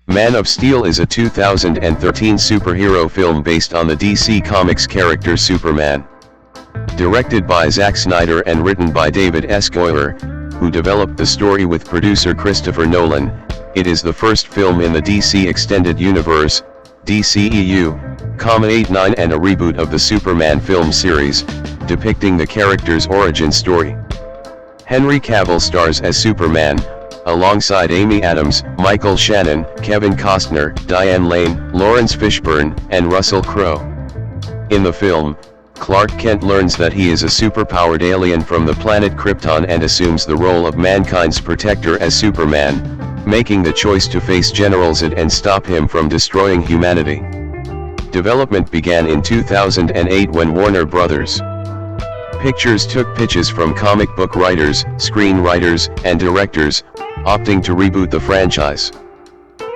Man of Steel is a 2013 superhero film based on the DC Comics character Superman. Directed by Zack Snyder and written by David S. Goyer, who developed the story with producer Christopher Nolan, it is the first film in the DC Extended Universe, DCEU, 89 and a reboot of the Superman film series, depicting the character's origin story. Henry Cavill stars as Superman, alongside Amy Adams, Michael Shannon, Kevin Costner, Diane Lane, Lawrence Fishburne, and Russell Crowe. In the film, Clark Kent learns that he is a superpowered alien from the planet Krypton and assumes the role of mankind's protector as Superman, making the choice to face General Zod and stop him from destroying humanity. Development began in 2008 when Warner Bros. Pictures took pitches from comic book writers, screenwriters, and directors, opting to reboot the franchise.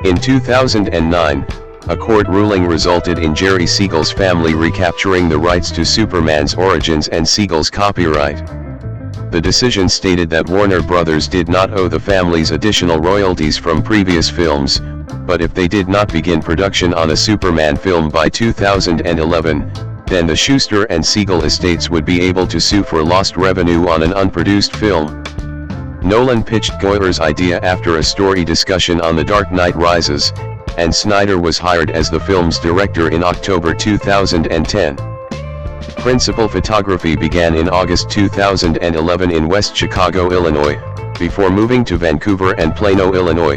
In 2009, a court ruling resulted in Jerry Siegel's family recapturing the rights to Superman's origins and Siegel's copyright. The decision stated that Warner Bros. Did not owe the families additional royalties from previous films, but if they did not begin production on a Superman film by 2011, then the Schuster and Siegel estates would be able to sue for lost revenue on an unproduced film. Nolan pitched Goyer's idea after a story discussion on The Dark Knight Rises, and Snyder was hired as the film's director in October 2010. Principal photography began in August 2011 in West Chicago, Illinois, before moving to Vancouver and Plano, Illinois.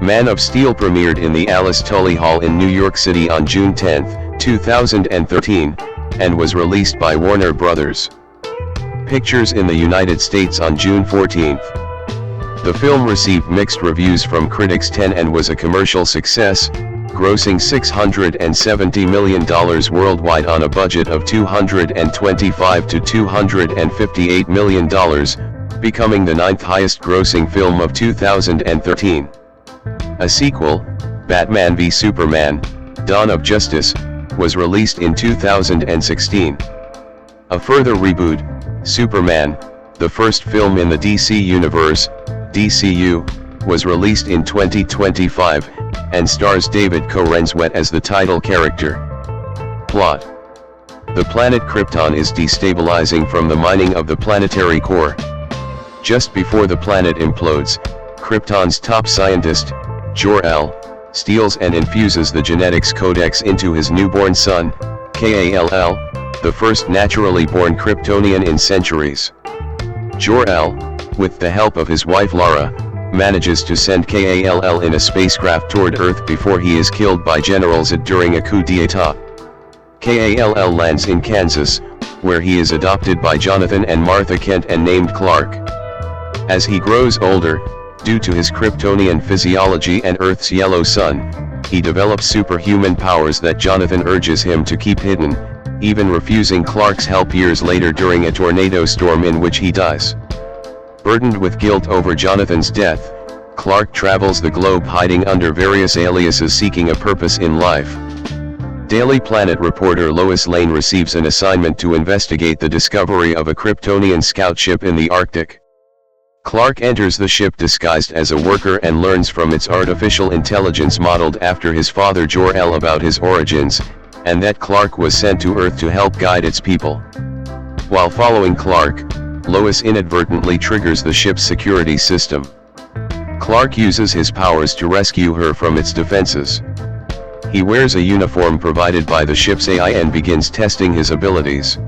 Man of Steel premiered in the Alice Tully Hall in New York City on June 10, 2013, and was released by Warner Bros. Pictures in the United States on June 14. The film received mixed reviews from critics and was a commercial success, grossing $670 million worldwide on a budget of $225 to $258 million, becoming the ninth highest grossing film of 2013. A sequel, Batman v Superman: Dawn of Justice, was released in 2016. A further reboot, Superman, the first film in the DC Universe, DCU, was released in 2025, and stars David Corenswet as the title character. Plot: the planet Krypton is destabilizing from the mining of the planetary core. Just before the planet implodes, Krypton's top scientist, Jor-El, steals and infuses the genetics codex into his newborn son, Kall, the first naturally born Kryptonian in centuries. Jor-El, with the help of his wife Lara, manages to send Kall in a spacecraft toward Earth before he is killed by General Zod during a coup d'etat. Kall lands in Kansas, where he is adopted by Jonathan and Martha Kent and named Clark. As he grows older, due to his Kryptonian physiology and Earth's yellow sun, he develops superhuman powers that Jonathan urges him to keep hidden, even refusing Clark's help years later during a tornado storm in which he dies. Burdened with guilt over Jonathan's death, Clark travels the globe hiding under various aliases seeking a purpose in life. Daily Planet reporter Lois Lane receives an assignment to investigate the discovery of a Kryptonian scout ship in the Arctic. Clark enters the ship disguised as a worker and learns from its artificial intelligence modeled after his father Jor-El about his origins, and that Clark was sent to Earth to help guide its people. While following Clark, Lois inadvertently triggers the ship's security system. Clark uses his powers to rescue her from its defenses. He wears a uniform provided by the ship's AI and begins testing his abilities.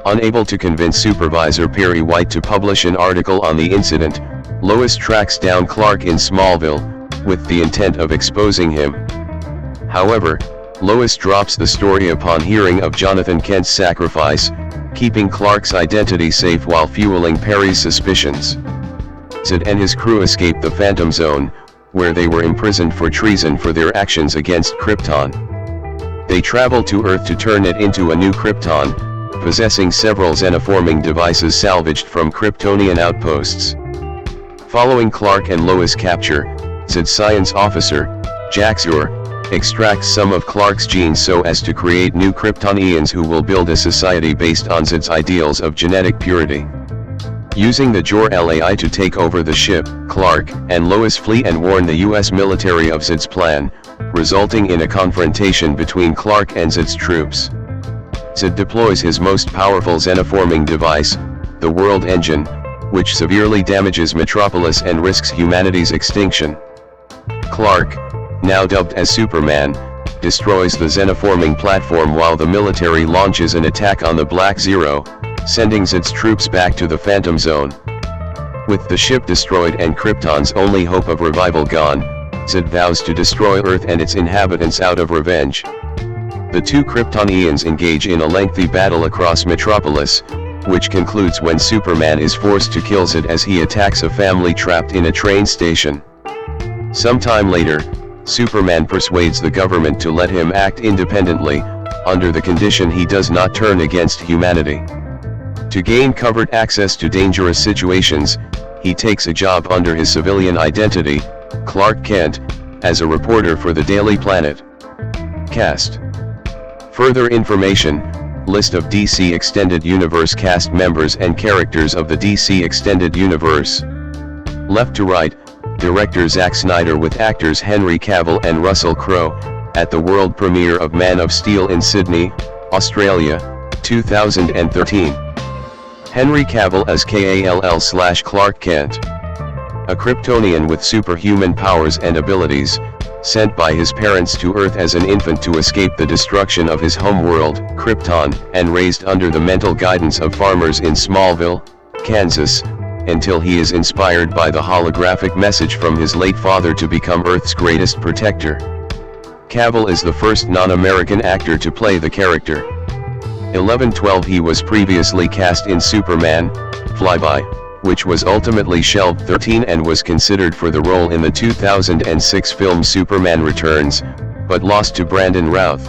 Unable to convince Supervisor Perry White to publish an article on the incident, Lois tracks down Clark in Smallville, with the intent of exposing him. However, Lois drops the story upon hearing of Jonathan Kent's sacrifice, keeping Clark's identity safe while fueling Perry's suspicions. Zod and his crew escape the Phantom Zone, where they were imprisoned for treason for their actions against Krypton. They travel to Earth to turn it into a new Krypton, possessing several xenoforming devices salvaged from Kryptonian outposts. Following Clark and Lois' capture, Zod's science officer, Jaxur, extracts some of Clark's genes so as to create new Kryptonians who will build a society based on Zod's ideals of genetic purity. using the Jor-Lai to take over the ship. Clark and Lois flee and warn the US military of Zod's plan, resulting in a confrontation between Clark and Zod's troops. Zod deploys his most powerful xenoforming device, the World Engine, which severely damages Metropolis and risks humanity's extinction. Clark, now dubbed as Superman, destroys the xenoforming platform while the military launches an attack on the Black Zero, sending Zod's troops back to the Phantom Zone. With the ship destroyed and Krypton's only hope of revival gone, Zod vows to destroy Earth and its inhabitants out of revenge. The two Kryptonians engage in a lengthy battle across Metropolis, which concludes when Superman is forced to kill Zod as he attacks a family trapped in a train station. Sometime later, Superman persuades the government to let him act independently, under the condition he does not turn against humanity. To gain covert access to dangerous situations, he takes a job under his civilian identity, Clark Kent, as a reporter for the Daily Planet. Cast. Further information, list of DC Extended Universe cast members and characters of the DC Extended Universe. Left to right, director Zack Snyder with actors Henry Cavill and Russell Crowe, at the world premiere of Man of Steel in Sydney, Australia, 2013. Henry Cavill as Kall/Clark Kent. A Kryptonian with superhuman powers and abilities, sent by his parents to Earth as an infant to escape the destruction of his home world, Krypton, and raised under the mental guidance of farmers in Smallville, Kansas, until he is inspired by the holographic message from his late father to become Earth's greatest protector. Cavill is the first non-American actor to play the character. 11/12 He was previously cast in Superman, Flyby, which was ultimately shelved. 13 and was considered for the role in the 2006 film Superman Returns, but lost to Brandon Routh.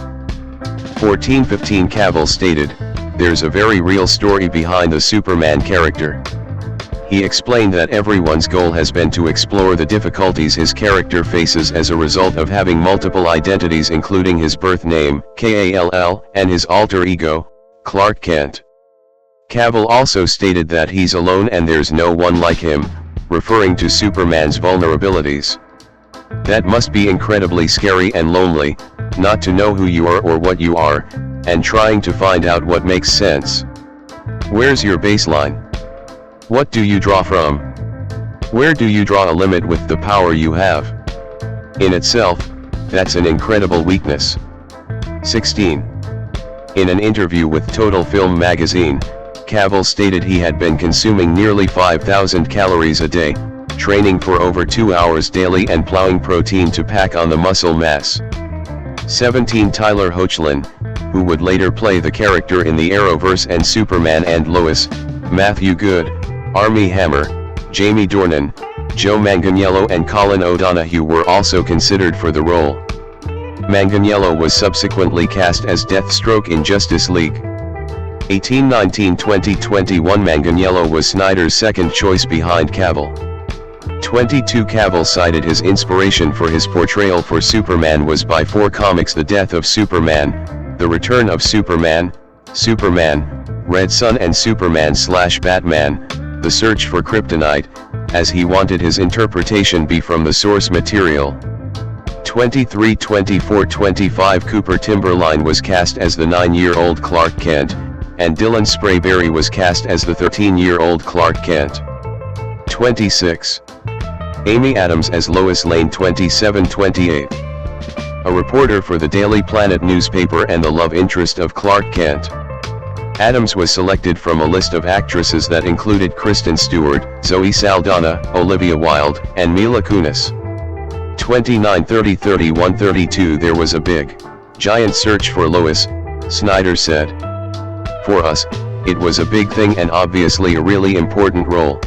14/15 Cavill stated, "There's a very real story behind the Superman character." He explained that everyone's goal has been to explore the difficulties his character faces as a result of having multiple identities, including his birth name, Kall, and his alter ego, Clark Kent. Cavill also stated that he's alone and there's no one like him, referring to Superman's vulnerabilities. "That must be incredibly scary and lonely, not to know who you are or what you are, and trying to find out what makes sense. Where's your baseline? What do you draw from? Where do you draw a limit with the power you have? In itself, that's an incredible weakness." 16. In an interview with Total Film magazine, Cavill stated he had been consuming nearly 5,000 calories a day, training for over 2 hours daily and plowing protein to pack on the muscle mass. 17 Tyler Hoechlin, who would later play the character in the Arrowverse and Superman and Lois, Matthew Good, Armie Hammer, Jamie Dornan, Joe Manganiello and Colin O'Donoghue were also considered for the role. Manganiello was subsequently cast as Deathstroke in Justice League. 18/19/2021 Manganiello was Snyder's second choice behind Cavill. 22 Cavill cited his inspiration for his portrayal for Superman was by 4 comics: The Death of Superman, The Return of Superman, Superman, Red Sun and Superman/Batman, The Search for Kryptonite, as he wanted his interpretation be from the source material. 23/24/25 Cooper Timberline was cast as the 9-year-old Clark Kent, and Dylan Sprayberry was cast as the 13-year-old Clark Kent. 26. Amy Adams as Lois Lane. 27/28. A reporter for the Daily Planet newspaper and the love interest of Clark Kent. Adams was selected from a list of actresses that included Kristen Stewart, Zoe Saldana, Olivia Wilde, and Mila Kunis. 29/30/31/32 There was a big, giant search for Lois, Snyder said. "For us, it was a big thing and obviously a really important role.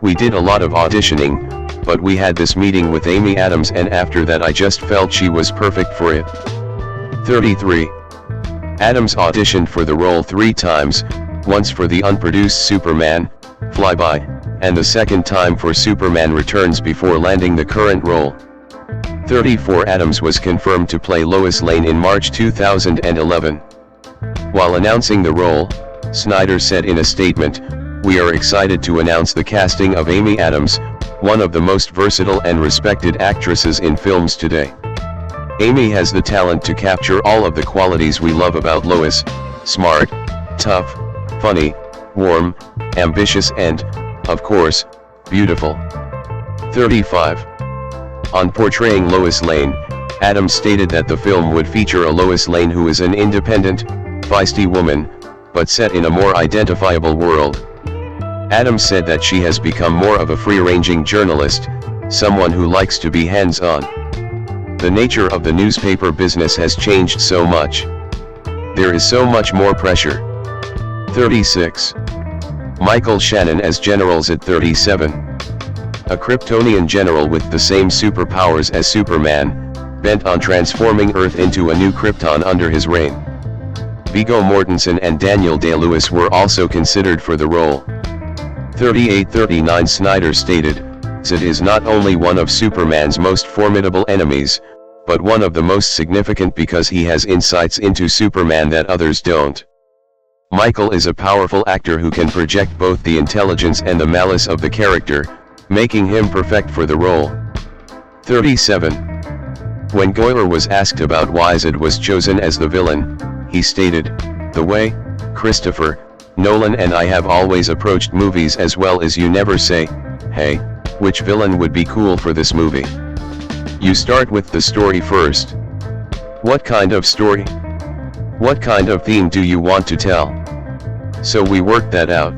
We did a lot of auditioning, but we had this meeting with Amy Adams and after that I just felt she was perfect for it." 33. Adams auditioned for the role 3 times, once for the unproduced Superman, Flyby, and the second time for Superman Returns before landing the current role. 34 Adams was confirmed to play Lois Lane in March 2011. While announcing the role, Snyder said in a statement, we are excited to announce the casting of Amy Adams, one of the most versatile and respected actresses in films today. Amy has the talent to capture all of the qualities we love about Lois: smart, tough, funny, warm, ambitious and, of course, beautiful. 35. On portraying Lois Lane, Adams stated that the film would feature a Lois Lane who is an independent, feisty woman, but set in a more identifiable world. Adams said that she has become more of a free-ranging journalist, someone who likes to be hands-on. The nature of the newspaper business has changed so much. There is so much more pressure. 36. Michael Shannon as Generals at 37. A Kryptonian general with the same superpowers as Superman, bent on transforming Earth into a new Krypton under his reign. Viggo Mortensen and Daniel Day-Lewis were also considered for the role. 38-39 Snyder stated, "Zod is not only one of Superman's most formidable enemies, but one of the most significant because he has insights into Superman that others don't." Michael is a powerful actor who can project both the intelligence and the malice of the character, making him perfect for the role. 37. When Goyer was asked about why Zod was chosen as the villain, he stated, "The way, Christopher Nolan and I have always approached movies as well as you never say, hey, which villain would be cool for this movie? You start with the story first. What kind of story? What kind of theme do you want to tell? So we worked that out.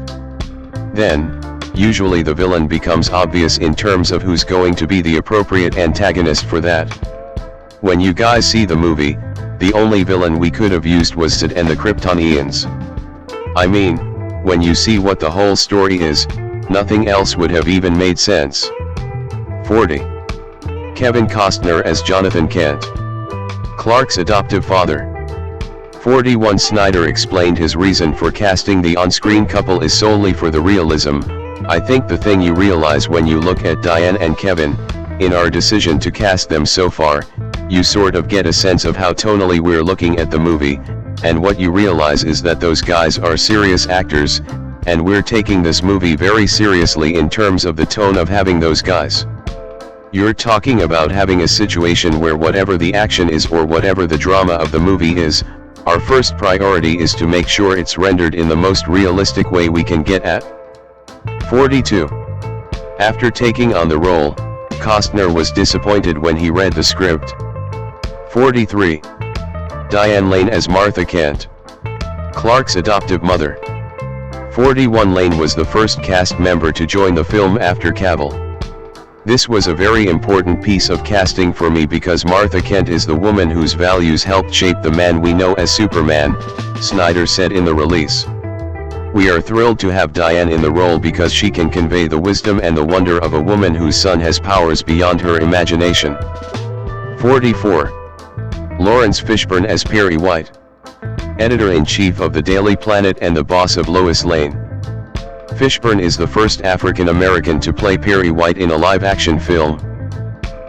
Then, usually the villain becomes obvious in terms of who's going to be the appropriate antagonist for that. When you guys see the movie, the only villain we could have used was Zod and the Kryptonians. I mean, when you see what the whole story is, nothing else would have even made sense." 40. Kevin Costner as Jonathan Kent, Clark's adoptive father. 41 Snyder explained his reason for casting the on-screen couple is solely for the realism. "I think the thing you realize when you look at Diane and Kevin, in our decision to cast them so far, you sort of get a sense of how tonally we're looking at the movie, and what you realize is that those guys are serious actors, and we're taking this movie very seriously in terms of the tone of having those guys. You're talking about having a situation where whatever the action is or whatever the drama of the movie is, our first priority is to make sure it's rendered in the most realistic way we can get at." 42. After taking on the role, Costner was disappointed when he read the script. 43. Diane Lane as Martha Kent, Clark's adoptive mother. 41 Lane was the first cast member to join the film after Cavill. "This was a very important piece of casting for me because Martha Kent is the woman whose values helped shape the man we know as Superman," Snyder said in the release. "We are thrilled to have Diane in the role because she can convey the wisdom and the wonder of a woman whose son has powers beyond her imagination." 44. Lawrence Fishburne as Perry White, Editor-in-Chief of the Daily Planet and the boss of Lois Lane. Fishburne is the first African American to play Perry White in a live-action film.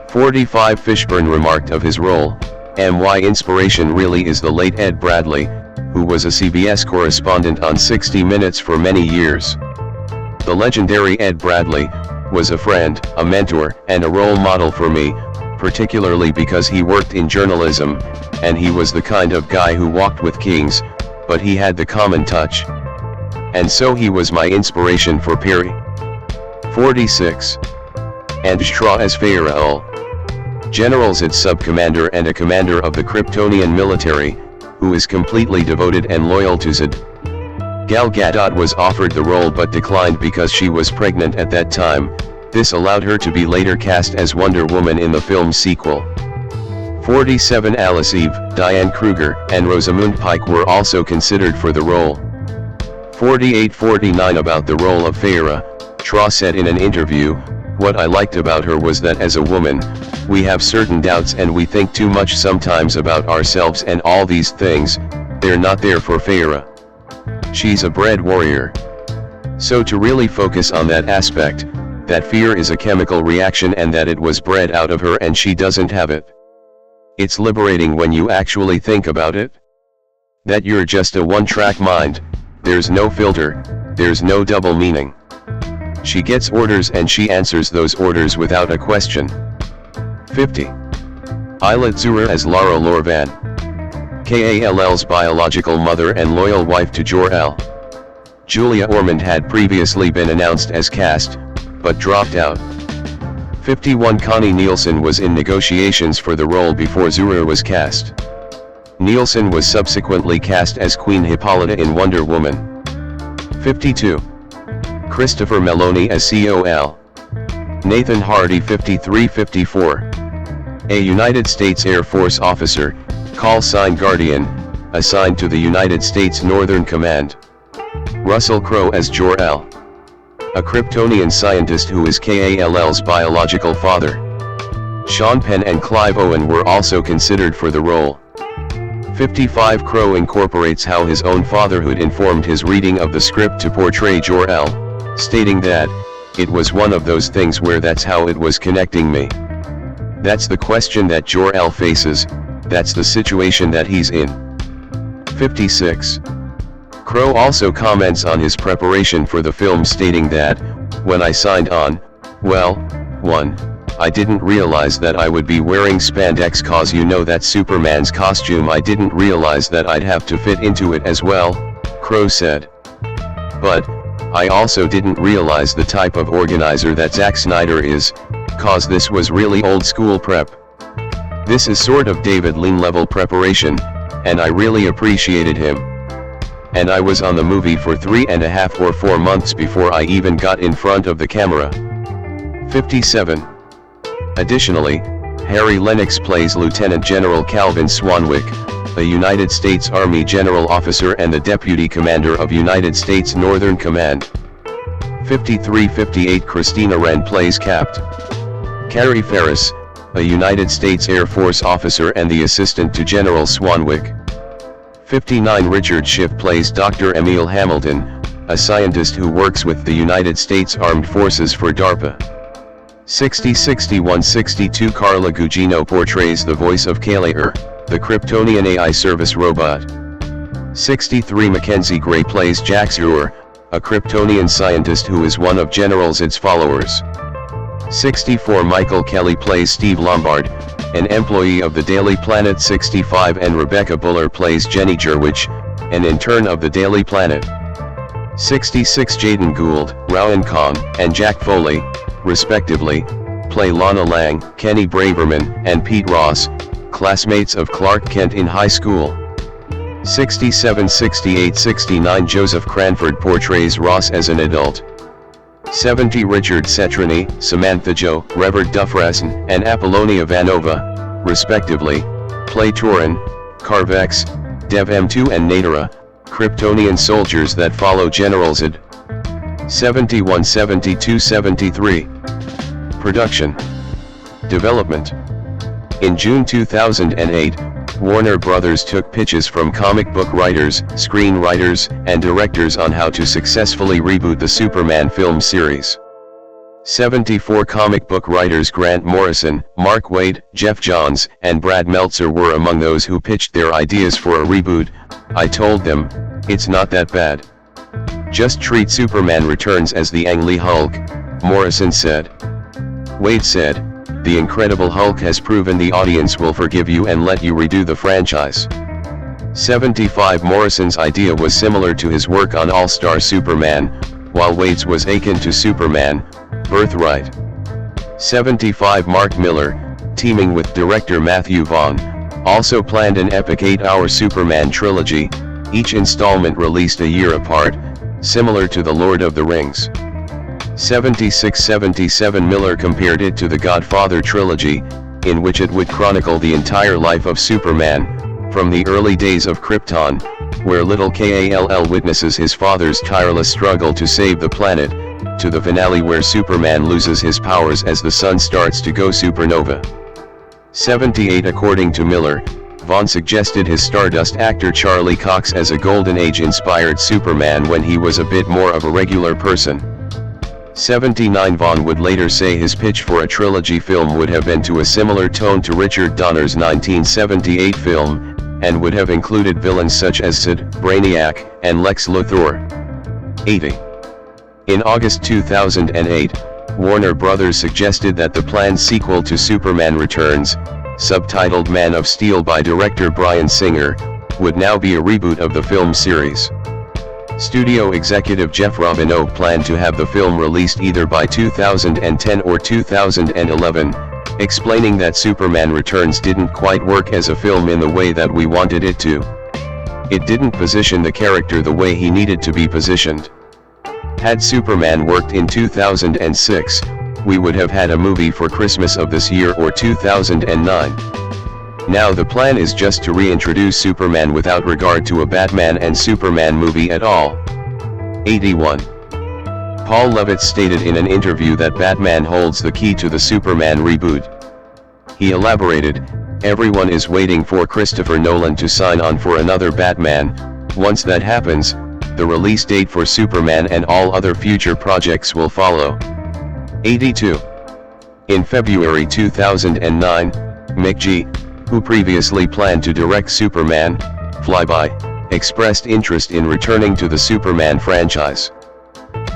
45 Fishburne remarked of his role, "My inspiration really is the late Ed Bradley, who was a CBS correspondent on 60 Minutes for many years. The legendary Ed Bradley was a friend, a mentor, and a role model for me, particularly because he worked in journalism, and he was the kind of guy who walked with kings, but he had the common touch. And so he was my inspiration for Perry." 46. Antje Traue as Feyre, General Zod's sub-commander and a commander of the Kryptonian military, who is completely devoted and loyal to Zod. Gal Gadot was offered the role but declined because she was pregnant at that time. This allowed her to be later cast as Wonder Woman in the film's sequel. 47 Alice Eve, Diane Kruger, and Rosamund Pike were also considered for the role. 48-49 About the role of Feyre, Traue said in an interview, "What I liked about her was that as a woman, we have certain doubts and we think too much sometimes about ourselves and all these things, they're not there for Feyre. She's a bred warrior. So to really focus on that aspect, that fear is a chemical reaction and that it was bred out of her and she doesn't have it. It's liberating when you actually think about it. That you're just a one-track mind, There's no filter, there's no double meaning. She gets orders and she answers those orders without a question. 50. Islet Zura as Lara Lorvan. Kall's biological mother and loyal wife to Jor-El. Julia Ormond had previously been announced as cast, but dropped out. 51. Connie Nielsen was in negotiations for the role before Zura was cast. Nielsen was subsequently cast as Queen Hippolyta in Wonder Woman. 52. Christopher Meloni as Col. Nathan Hardy. 53-54. A United States Air Force officer, call sign Guardian, assigned to the United States Northern Command. Russell Crowe as Jor-El. A Kryptonian scientist who is Kall's biological father. Sean Penn and Clive Owen were also considered for the role. 55. Crowe incorporates how his own fatherhood informed his reading of the script to portray Jor-El, stating that, "It was one of those things where that's how it was connecting me. That's the question that Jor-El faces, that's the situation that he's in." 56. Crowe also comments on his preparation for the film, stating that, "When I signed on, well, 1. I didn't realize that I would be wearing spandex cause you know that's Superman's costume. I didn't realize that I'd have to fit into it as well," Crowe said. "But, I also didn't realize the type of organizer that Zack Snyder is, cause this was really old school prep. This is sort of David Lean level preparation, and I really appreciated him. And I was on the movie for 3.5 or 4 months before I even got in front of the camera." 57. Additionally, Harry Lennox plays Lieutenant General Calvin Swanwick, a United States Army general officer and the Deputy Commander of United States Northern Command. 53-58. Christina Wren plays Capt. Carrie Ferris, a United States Air Force officer and the assistant to General Swanwick. 59. Richard Schiff plays Dr. Emil Hamilton, a scientist who works with the United States Armed Forces for DARPA. 60-61-62. Carla Gugino portrays the voice of Goyer, the Kryptonian AI service robot. 63. Mackenzie Gray plays Jax Ur, a Kryptonian scientist who is one of General Zod's followers. 64. Michael Kelly plays Steve Lombard, an employee of the Daily Planet. 65. And Rebecca Buller plays Jenny Jerwich, an intern of the Daily Planet. 66. Jaden Gould, Rowan Kahn, and Jack Foley, respectively, play Lana Lang, Kenny Braverman, and Pete Ross, classmates of Clark Kent in high school. 67. 68. 69. Joseph Cranford portrays Ross as an adult. 70. Richard Cetrani, Samantha Jo, Revert Dufresne, and Apollonia Vanova, respectively, play Turin, Carvex, Dev M2 and Natara, Kryptonian soldiers that follow General Zod. 71. 72. 73. Production. Development. In June 2008, Warner Brothers took pitches from comic book writers, screenwriters, and directors on how to successfully reboot the Superman film series. 74 comic book writers Grant Morrison, Mark Waid, Jeff Johns, and Brad Meltzer were among those who pitched their ideas for a reboot. "I told them, it's not that bad. Just treat Superman Returns as the Ang Lee Hulk," Morrison said. Waid said, "The Incredible Hulk has proven the audience will forgive you and let you redo the franchise." 75. Morrison's idea was similar to his work on All-Star Superman, while Waid's was akin to Superman, Birthright. 75. Mark Miller, teaming with director Matthew Vaughn, also planned an epic 8-hour Superman trilogy, each installment released a year apart, similar to The Lord of the Rings. 76-77. Miller compared it to the Godfather trilogy, in which it would chronicle the entire life of Superman, from the early days of Krypton, where little Kal witnesses his father's tireless struggle to save the planet, to the finale where Superman loses his powers as the sun starts to go supernova. 78. According to Miller, Vaughn suggested his Stardust actor Charlie Cox as a Golden Age-inspired Superman when he was a bit more of a regular person. 79. Vaughn would later say his pitch for a trilogy film would have been to a similar tone to Richard Donner's 1978 film, and would have included villains such as Sid, Brainiac, and Lex Luthor. 80. In August 2008, Warner Bros. Suggested that the planned sequel to Superman Returns, subtitled Man of Steel by director Bryan Singer, would now be a reboot of the film series. Studio executive Jeff Robinot planned to have the film released either by 2010 or 2011, explaining that Superman Returns didn't quite work as a film in the way that we wanted it to. It didn't position the character the way he needed to be positioned. Had Superman worked in 2006, we would have had a movie for Christmas of this year or 2009. Now the plan is just to reintroduce Superman without regard to a Batman and Superman movie at all. 81. Paul Levitz stated in an interview that Batman holds the key to the Superman reboot. He elaborated, "Everyone is waiting for Christopher Nolan to sign on for another Batman. Once that happens, the release date for Superman and all other future projects will follow." 82. In February 2009, McG, who previously planned to direct Superman, Flyby, expressed interest in returning to the Superman franchise.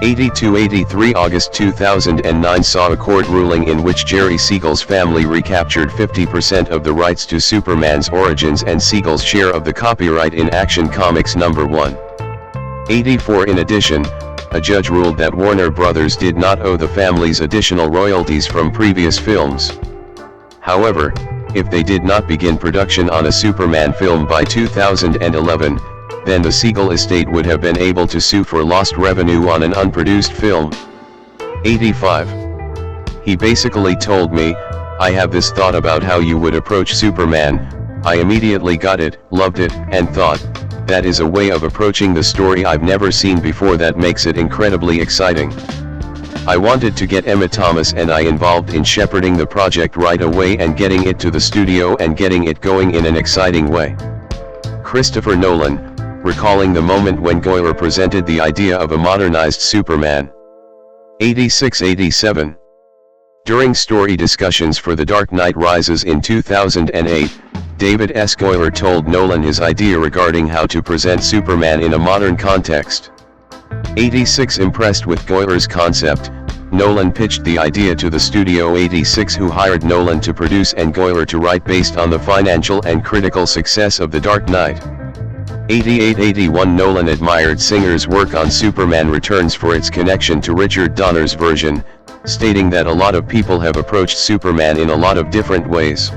82-83 August 2009 saw a court ruling in which Jerry Siegel's family recaptured 50% of the rights to Superman's origins and Siegel's share of the copyright in Action Comics #1. 84 In addition, a judge ruled that Warner Bros. Did not owe the families additional royalties from previous films. However, if they did not begin production on a Superman film by 2011, then the Siegel estate would have been able to sue for lost revenue on an unproduced film. 85. He basically told me, "I have this thought about how you would approach Superman. I immediately got it, loved it, and thought, that is a way of approaching the story I've never seen before that makes it incredibly exciting." I wanted to get Emma Thomas and I involved in shepherding the project right away and getting it to the studio and getting it going in an exciting way. Christopher Nolan, recalling the moment when Goyer presented the idea of a modernized Superman. 86-87. During story discussions for The Dark Knight Rises in 2008, David S. Goyer told Nolan his idea regarding how to present Superman in a modern context. 86 Impressed with Goyer's concept, Nolan pitched the idea to the studio 86 who hired Nolan to produce and Goyer to write based on the financial and critical success of The Dark Knight. 88-81 Nolan admired Singer's work on Superman Returns for its connection to Richard Donner's version, stating that a lot of people have approached Superman in a lot of different ways.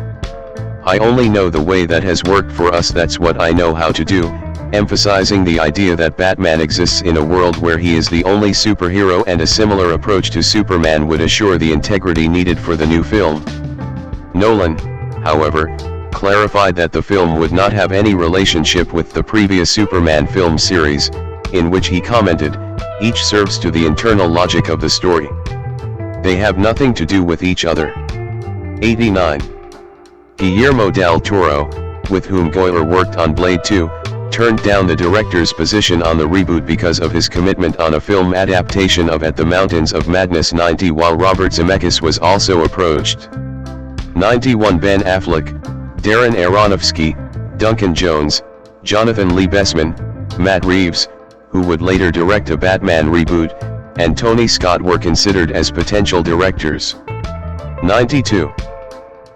"I only know the way that has worked for us, that's what I know how to do," emphasizing the idea that Batman exists in a world where he is the only superhero and a similar approach to Superman would assure the integrity needed for the new film. Nolan, however, clarified that the film would not have any relationship with the previous Superman film series, in which he commented, "Each serves to the internal logic of the story. They have nothing to do with each other." 89. Guillermo del Toro, with whom Goyer worked on Blade 2, turned down the director's position on the reboot because of his commitment on a film adaptation of At the Mountains of Madness 90 while Robert Zemeckis was also approached. 91 Ben Affleck, Darren Aronofsky, Duncan Jones, Jonathan Lee Bessman, Matt Reeves, who would later direct a Batman reboot, and Tony Scott were considered as potential directors. 92.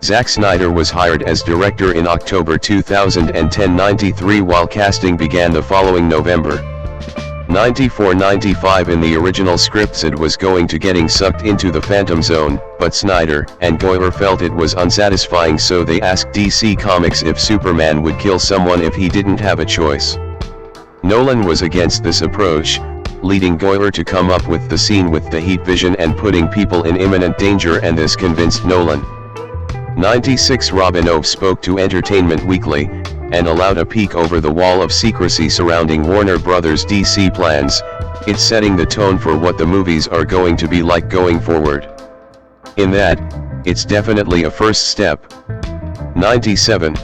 Zack Snyder was hired as director in October 2010. 93 while casting began the following November. 94-95 In the original script Sid was going to getting sucked into the Phantom Zone, but Snyder and Goyer felt it was unsatisfying, so they asked DC Comics if Superman would kill someone if he didn't have a choice. Nolan was against this approach, leading Goyer to come up with the scene with the heat vision and putting people in imminent danger, and this convinced Nolan. 96 Robinot spoke to Entertainment Weekly, and allowed a peek over the wall of secrecy surrounding Warner Bros. DC plans. It's setting the tone for what the movies are going to be like going forward. In that, it's definitely a first step. 97.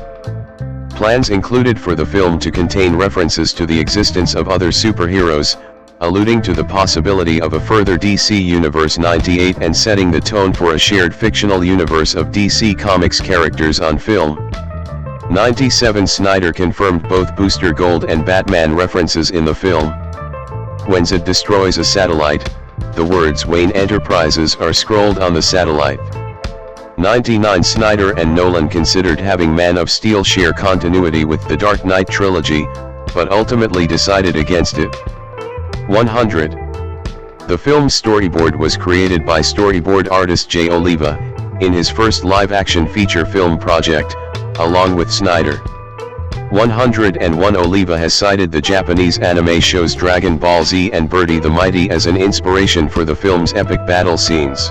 Plans included for the film to contain references to the existence of other superheroes, alluding to the possibility of a further DC Universe 98 and setting the tone for a shared fictional universe of DC Comics characters on film. 97 Snyder confirmed both Booster Gold and Batman references in the film. When Zod destroys a satellite, the words Wayne Enterprises are scrolled on the satellite. 99 Snyder and Nolan considered having Man of Steel share continuity with the Dark Knight trilogy, but ultimately decided against it. 100. The film's storyboard was created by storyboard artist Jay Oliva, in his first live-action feature film project, along with Snyder. 101 Oliva has cited the Japanese anime shows Dragon Ball Z and Birdie the Mighty as an inspiration for the film's epic battle scenes.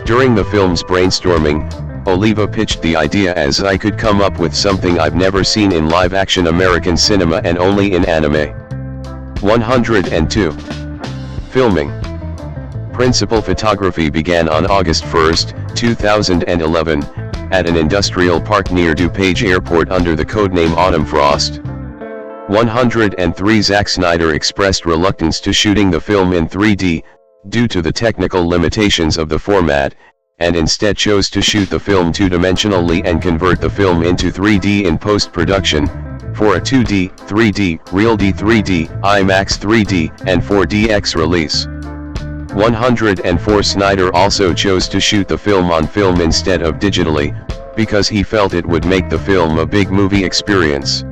During the film's brainstorming, Oliva pitched the idea as "I could come up with something I've never seen in live-action American cinema and only in anime." 102. Filming. Principal photography began on August 1, 2011, at an industrial park near DuPage Airport under the codename Autumn Frost. 103 Zack Snyder expressed reluctance to shooting the film in 3D, due to the technical limitations of the format, and instead chose to shoot the film two-dimensionally and convert the film into 3D in post-production, for a 2D, 3D, RealD 3D, IMAX 3D, and 4DX release. 104 Snyder also chose to shoot the film on film instead of digitally, because he felt it would make the film a big movie experience.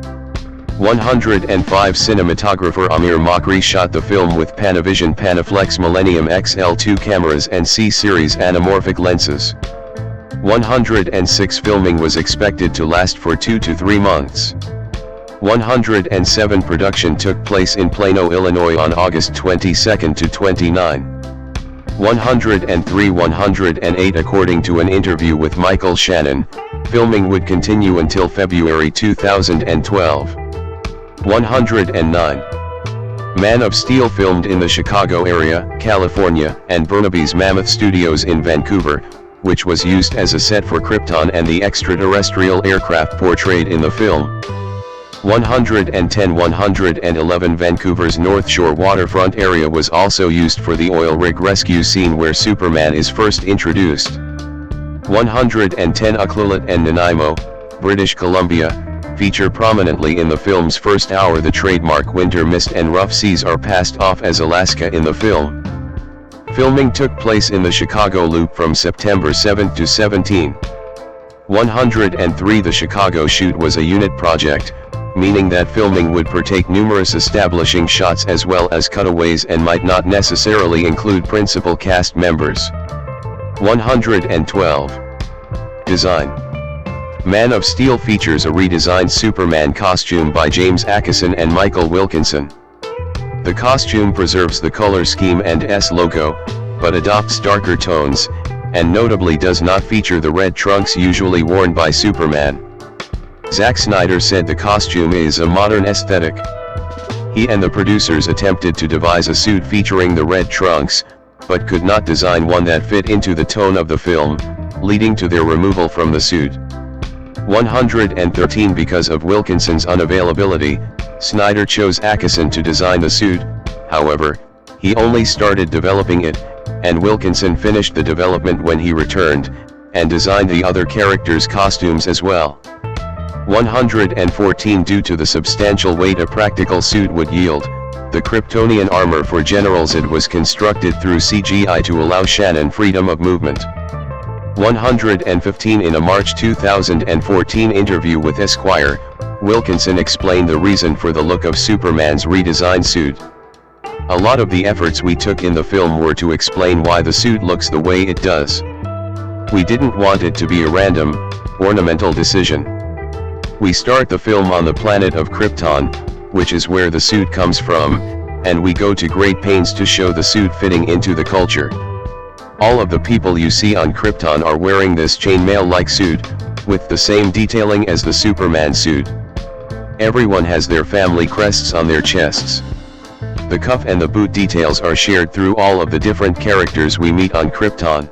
105 Cinematographer Amir Makri shot the film with Panavision Panaflex Millennium XL2 cameras and C-series anamorphic lenses. 106 Filming was expected to last for 2 to 3 months. 107 Production took place in Plano, Illinois on August 22 to 29. 103-108 According to an interview with Michael Shannon, filming would continue until February 2012. 109. Man of Steel filmed in the Chicago area, California, and Burnaby's Mammoth Studios in Vancouver, which was used as a set for Krypton and the extraterrestrial aircraft portrayed in the film. 110-111 Vancouver's North Shore waterfront area was also used for the oil rig rescue scene where Superman is first introduced. 110 Ucluelet and Nanaimo, British Columbia, feature prominently in the film's first hour. The trademark winter mist and rough seas are passed off as Alaska in the film. Filming took place in the Chicago Loop from September 7 to 17. 103 The Chicago shoot was a unit project, meaning that filming would partake numerous establishing shots as well as cutaways and might not necessarily include principal cast members. 112. Design. Man of Steel features a redesigned Superman costume by James Acheson and Michael Wilkinson. The costume preserves the color scheme and S logo, but adopts darker tones, and notably does not feature the red trunks usually worn by Superman. Zack Snyder said the costume is a modern aesthetic. He and the producers attempted to devise a suit featuring the red trunks, but could not design one that fit into the tone of the film, leading to their removal from the suit. 113 Because of Wilkinson's unavailability, Snyder chose Acheson to design the suit. However, he only started developing it, and Wilkinson finished the development when he returned, and designed the other characters' costumes as well. 114 Due to the substantial weight a practical suit would yield, the Kryptonian armor for General Zod was constructed through CGI to allow Shannon freedom of movement. 115 In a March 2014 interview with Esquire, Wilkinson explained the reason for the look of Superman's redesigned suit. "A lot of the efforts we took in the film were to explain why the suit looks the way it does. We didn't want it to be a random, ornamental decision. We start the film on the planet of Krypton, which is where the suit comes from, and we go to great pains to show the suit fitting into the culture. All of the people you see on Krypton are wearing this chainmail-like suit, with the same detailing as the Superman suit. Everyone has their family crests on their chests. The cuff and the boot details are shared through all of the different characters we meet on Krypton.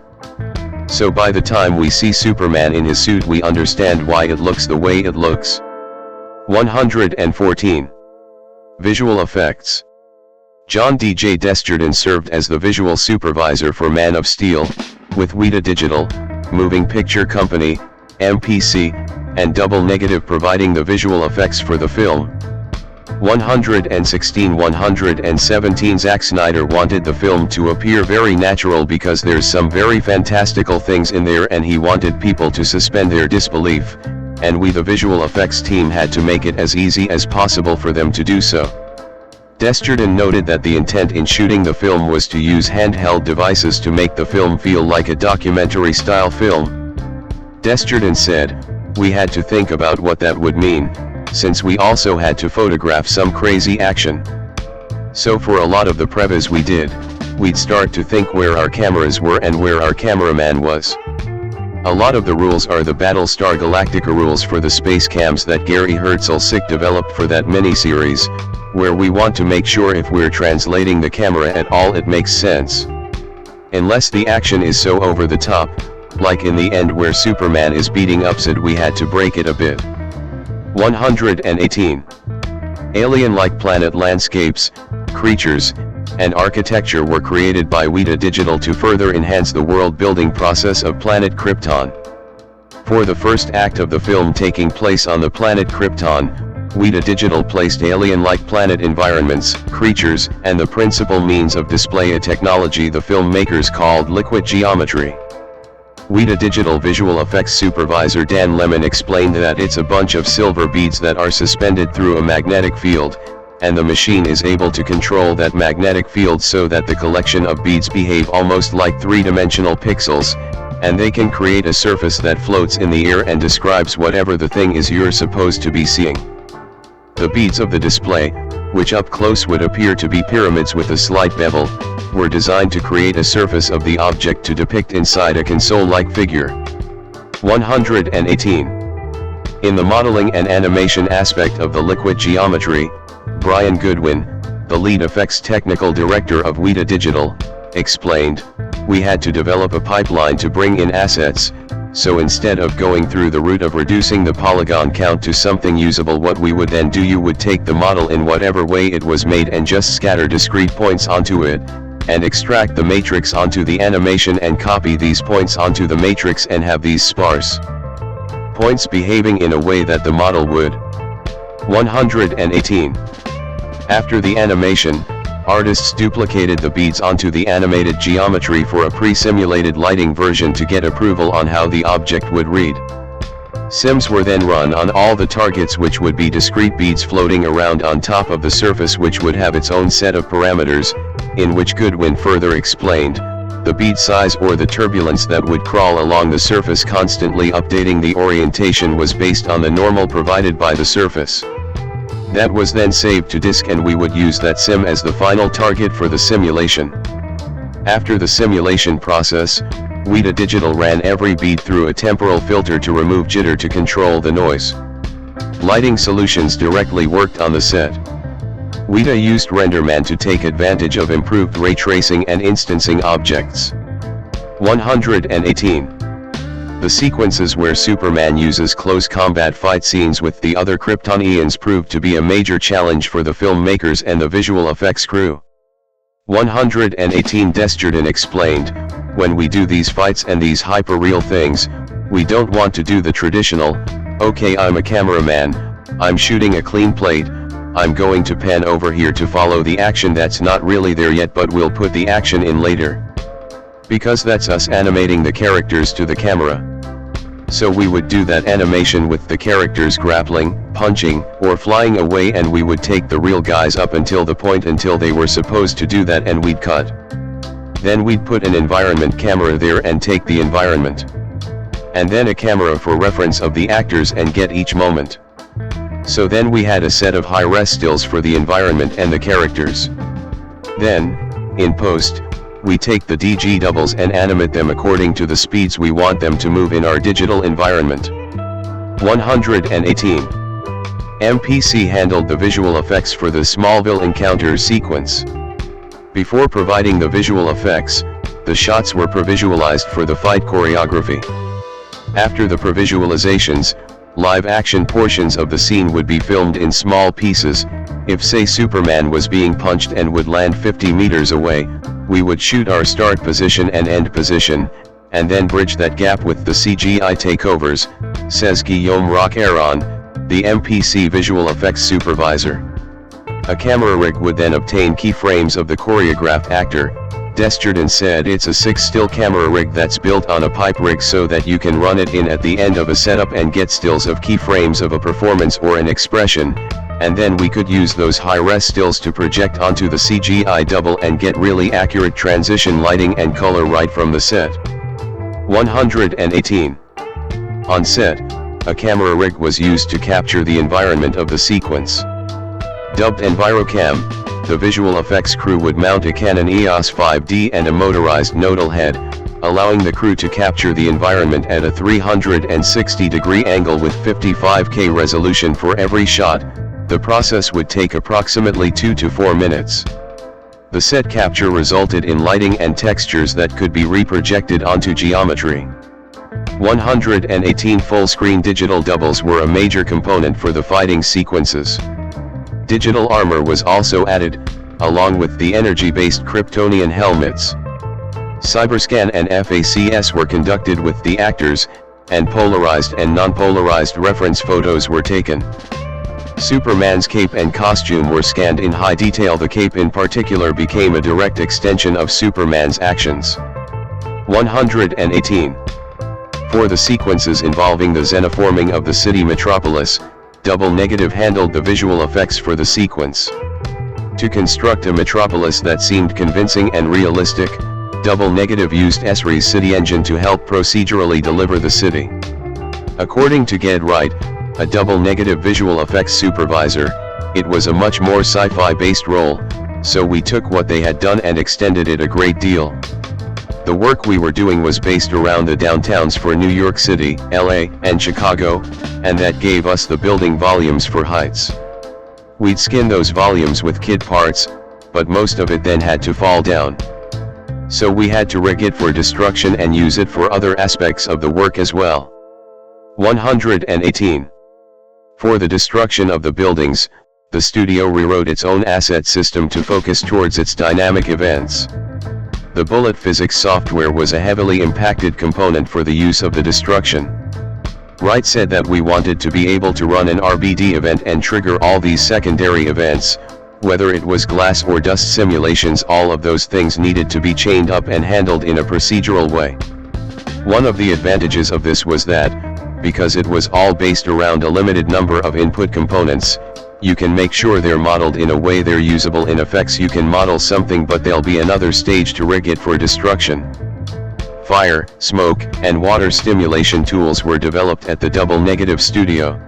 So by the time we see Superman in his suit we understand why it looks the way it looks." 114. Visual effects. John D.J. Desjardins served as the visual supervisor for Man of Steel, with Weta Digital, Moving Picture Company, MPC, and double negative providing the visual effects for the film. 117 Zack Snyder wanted the film to appear very natural because there's some very fantastical things in there and he wanted people to suspend their disbelief, and we the visual effects team had to make it as easy as possible for them to do so. Desjardins noted that the intent in shooting the film was to use handheld devices to make the film feel like a documentary-style film. Desjardins said, "We had to think about what that would mean, since we also had to photograph some crazy action. So for a lot of the prevas we did, we'd start to think where our cameras were and where our cameraman was. A lot of the rules are the Battlestar Galactica rules for the space cams that Gary Herzl developed for that miniseries, where we want to make sure if we're translating the camera at all it makes sense. Unless the action is so over the top, like in the end where Superman is beating up Sid, we had to break it a bit." 118. Alien-like planet landscapes, creatures, and architecture were created by Weta Digital to further enhance the world-building process of planet Krypton. For the first act of the film taking place on the planet Krypton, Weta Digital placed alien-like planet environments, creatures, and the principal means of display a technology the filmmakers called liquid geometry. Weta Digital visual effects supervisor Dan Lemon explained that it's a bunch of silver beads that are suspended through a magnetic field, and the machine is able to control that magnetic field so that the collection of beads behave almost like three-dimensional pixels, and they can create a surface that floats in the air and describes whatever the thing is you're supposed to be seeing. The beads of the display, which up close would appear to be pyramids with a slight bevel, were designed to create a surface of the object to depict inside a console-like figure. 118. In the modeling and animation aspect of the liquid geometry, Brian Goodwin, the lead effects technical director of Weta Digital, explained, "We had to develop a pipeline to bring in assets, so instead of going through the route of reducing the polygon count to something usable, what we would then do, you would take the model in whatever way it was made and just scatter discrete points onto it, and extract the matrix onto the animation and copy these points onto the matrix and have these sparse points behaving in a way that the model would." 118. After the animation, artists duplicated the beads onto the animated geometry for a pre-simulated lighting version to get approval on how the object would read. Sims were then run on all the targets, which would be discrete beads floating around on top of the surface, which would have its own set of parameters, in which Goodwin further explained, the bead size or the turbulence that would crawl along the surface constantly updating the orientation was based on the normal provided by the surface. That was then saved to disk and we would use that sim as the final target for the simulation. After the simulation process, Weta Digital ran every bead through a temporal filter to remove jitter to control the noise. Lighting solutions directly worked on the set. Weta used RenderMan to take advantage of improved ray tracing and instancing objects. 118. The sequences where Superman uses close combat fight scenes with the other Kryptonians proved to be a major challenge for the filmmakers and the visual effects crew. 118 Desjardins explained, "When we do these fights and these hyper-real things, we don't want to do the traditional, okay, I'm a cameraman, I'm shooting a clean plate, I'm going to pan over here to follow the action that's not really there yet but we'll put the action in later. Because that's us animating the characters to the camera. So we would do that animation with the characters grappling, punching, or flying away, and we would take the real guys up until the point until they were supposed to do that and we'd cut. Then we'd put an environment camera there and take the environment. And then a camera for reference of the actors and get each moment. So then we had a set of high-res stills for the environment and the characters. Then, in post, we take the DG doubles and animate them according to the speeds we want them to move in our digital environment. 118. MPC handled the visual effects for the Smallville encounter sequence. Before providing the visual effects, the shots were previsualized for the fight choreography. After the previsualizations, live-action portions of the scene would be filmed in small pieces. If say Superman was being punched and would land 50 meters away, we would shoot our start position and end position, and then bridge that gap with the CGI takeovers, says Guillaume Roch-Aron, the MPC visual effects supervisor. A camera rig would then obtain keyframes of the choreographed actor. Desjardins said it's a 6-still camera rig that's built on a pipe rig so that you can run it in at the end of a setup and get stills of keyframes of a performance or an expression, and then we could use those high-res stills to project onto the CGI double and get really accurate transition lighting and color right from the set. 118. On set, a camera rig was used to capture the environment of the sequence. Dubbed EnviroCam, the visual effects crew would mount a Canon EOS 5D and a motorized nodal head, allowing the crew to capture the environment at a 360-degree angle with 55K resolution for every shot. The process would take approximately 2 to 4 minutes. The set capture resulted in lighting and textures that could be reprojected onto geometry. 118 full-screen digital doubles were a major component for the fighting sequences. Digital armor was also added, along with the energy-based Kryptonian helmets. Cyberscan and FACS were conducted with the actors, and polarized and non-polarized reference photos were taken. Superman's cape and costume were scanned in high detail. The cape in particular became a direct extension of Superman's actions. 118. For the sequences involving the xenoforming of the city metropolis, Double Negative handled the visual effects for the sequence. To construct a metropolis that seemed convincing and realistic, Double Negative used Esri's city engine to help procedurally deliver the city. According to Ged Wright, a Double Negative visual effects supervisor, it was a much more sci-fi based role, so we took what they had done and extended it a great deal. The work we were doing was based around the downtowns for New York City, LA, and Chicago, and that gave us the building volumes for heights. We'd skin those volumes with kit parts, but most of it then had to fall down. So we had to rig it for destruction and use it for other aspects of the work as well. 118. For the destruction of the buildings, the studio rewrote its own asset system to focus towards its dynamic events. The bullet physics software was a heavily impacted component for the use of the destruction. Wright said that we wanted to be able to run an RBD event and trigger all these secondary events, whether it was glass or dust simulations. All of those things needed to be chained up and handled in a procedural way. One of the advantages of this was that, because it was all based around a limited number of input components, you can make sure they're modeled in a way they're usable in effects. You can model something, but there'll be another stage to rig it for destruction. Fire, smoke, and water stimulation tools were developed at the Double Negative studio.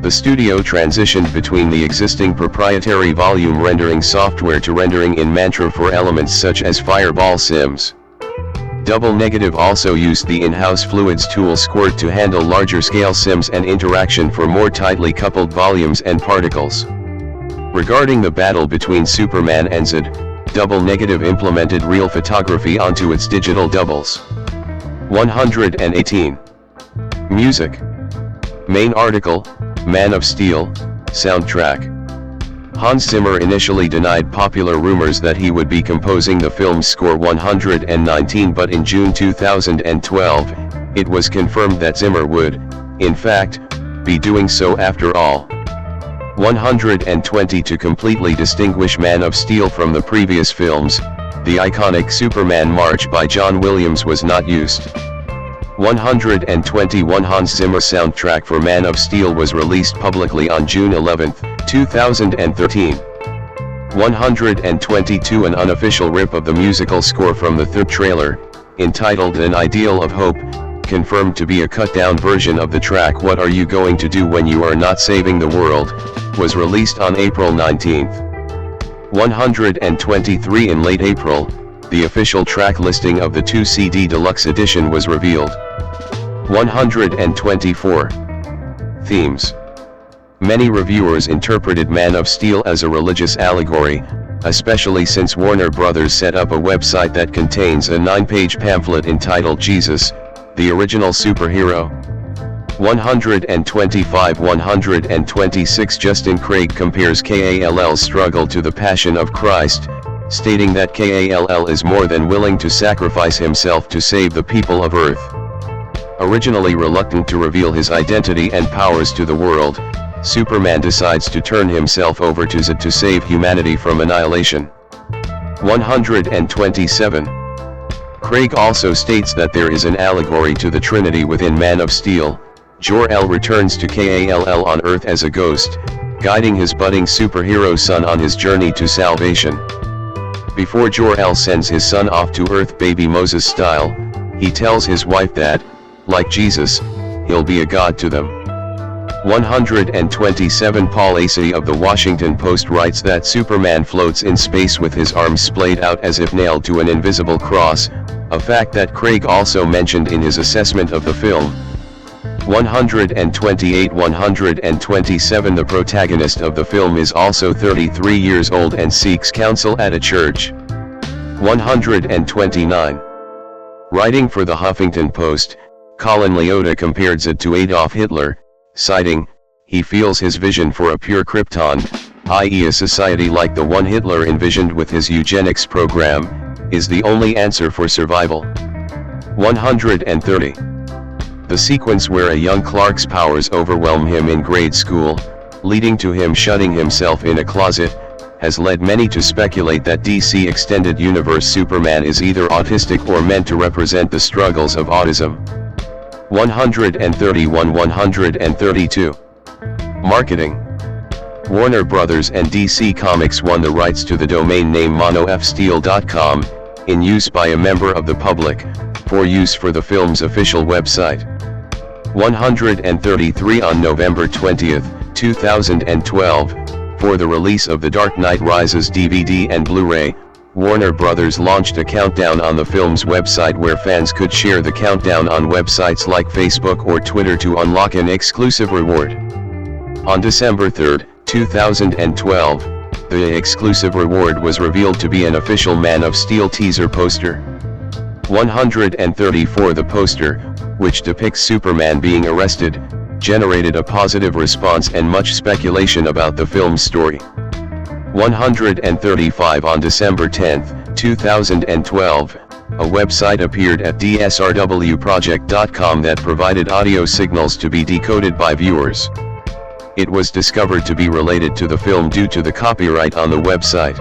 The studio transitioned between the existing proprietary volume rendering software to rendering in Mantra for elements such as Fireball Sims. Double Negative also used the in-house Fluids tool Squirt to handle larger scale sims and interaction for more tightly coupled volumes and particles. Regarding the battle between Superman and Zod, Double Negative implemented real photography onto its digital doubles. 118. Music. Main article, Man of Steel, soundtrack. Hans Zimmer initially denied popular rumors that he would be composing the film's score 119, but in June 2012, it was confirmed that Zimmer would, in fact, be doing so after all. 120. To completely distinguish Man of Steel from the previous films, the iconic Superman March by John Williams was not used. 121. Hans Zimmer's soundtrack for Man of Steel was released publicly on June 11, 2013. 122. An unofficial rip of the musical score from the third trailer, entitled An Ideal of Hope, confirmed to be a cut-down version of the track What Are You Going to Do When You Are Not Saving the World, was released on April 19. 123. In late April, the official track listing of the 2 CD deluxe edition was revealed. 124. Themes. Many reviewers interpreted Man of Steel as a religious allegory, especially since Warner Brothers set up a website that contains a 9-page pamphlet entitled Jesus, the Original Superhero. 125. 126. Justin Craig compares Kall's struggle to the Passion of Christ, stating that Kall is more than willing to sacrifice himself to save the people of Earth. Originally reluctant to reveal his identity and powers to the world, Superman decides to turn himself over to Zod to save humanity from annihilation. 127. Craig also states that there is an allegory to the Trinity within Man of Steel. Jor-El returns to Kall on Earth as a ghost, guiding his budding superhero son on his journey to salvation. Before Jor-El sends his son off to Earth baby Moses style, he tells his wife that, like Jesus, he'll be a god to them. 127. Paul Asay of the Washington Post writes that Superman floats in space with his arms splayed out as if nailed to an invisible cross, a fact that Craig also mentioned in his assessment of the film. 128. 127. The protagonist of the film is also 33 years old and seeks counsel at a church. 129. Writing for the Huffington Post, Colin Leota compared Zod to Adolf Hitler, citing, he feels his vision for a pure Krypton, i.e. a society like the one Hitler envisioned with his eugenics program, is the only answer for survival. 130. The sequence where a young Clark's powers overwhelm him in grade school, leading to him shutting himself in a closet, has led many to speculate that DC Extended Universe Superman is either autistic or meant to represent the struggles of autism. 131. 132. Marketing. Warner Bros. And DC Comics won the rights to the domain name monofsteel.com, in use by a member of the public, for use for the film's official website. 133. On November 20, 2012, for the release of The Dark Knight Rises DVD and Blu-ray, Warner Bros. Launched a countdown on the film's website where fans could share the countdown on websites like Facebook or Twitter to unlock an exclusive reward. On December 3, 2012, the exclusive reward was revealed to be an official Man of Steel teaser poster. 134. The poster, which depicts Superman being arrested, generated a positive response and much speculation about the film's story. 135. On December 10, 2012, a website appeared at dsrwproject.com that provided audio signals to be decoded by viewers. It was discovered to be related to the film due to the copyright on the website.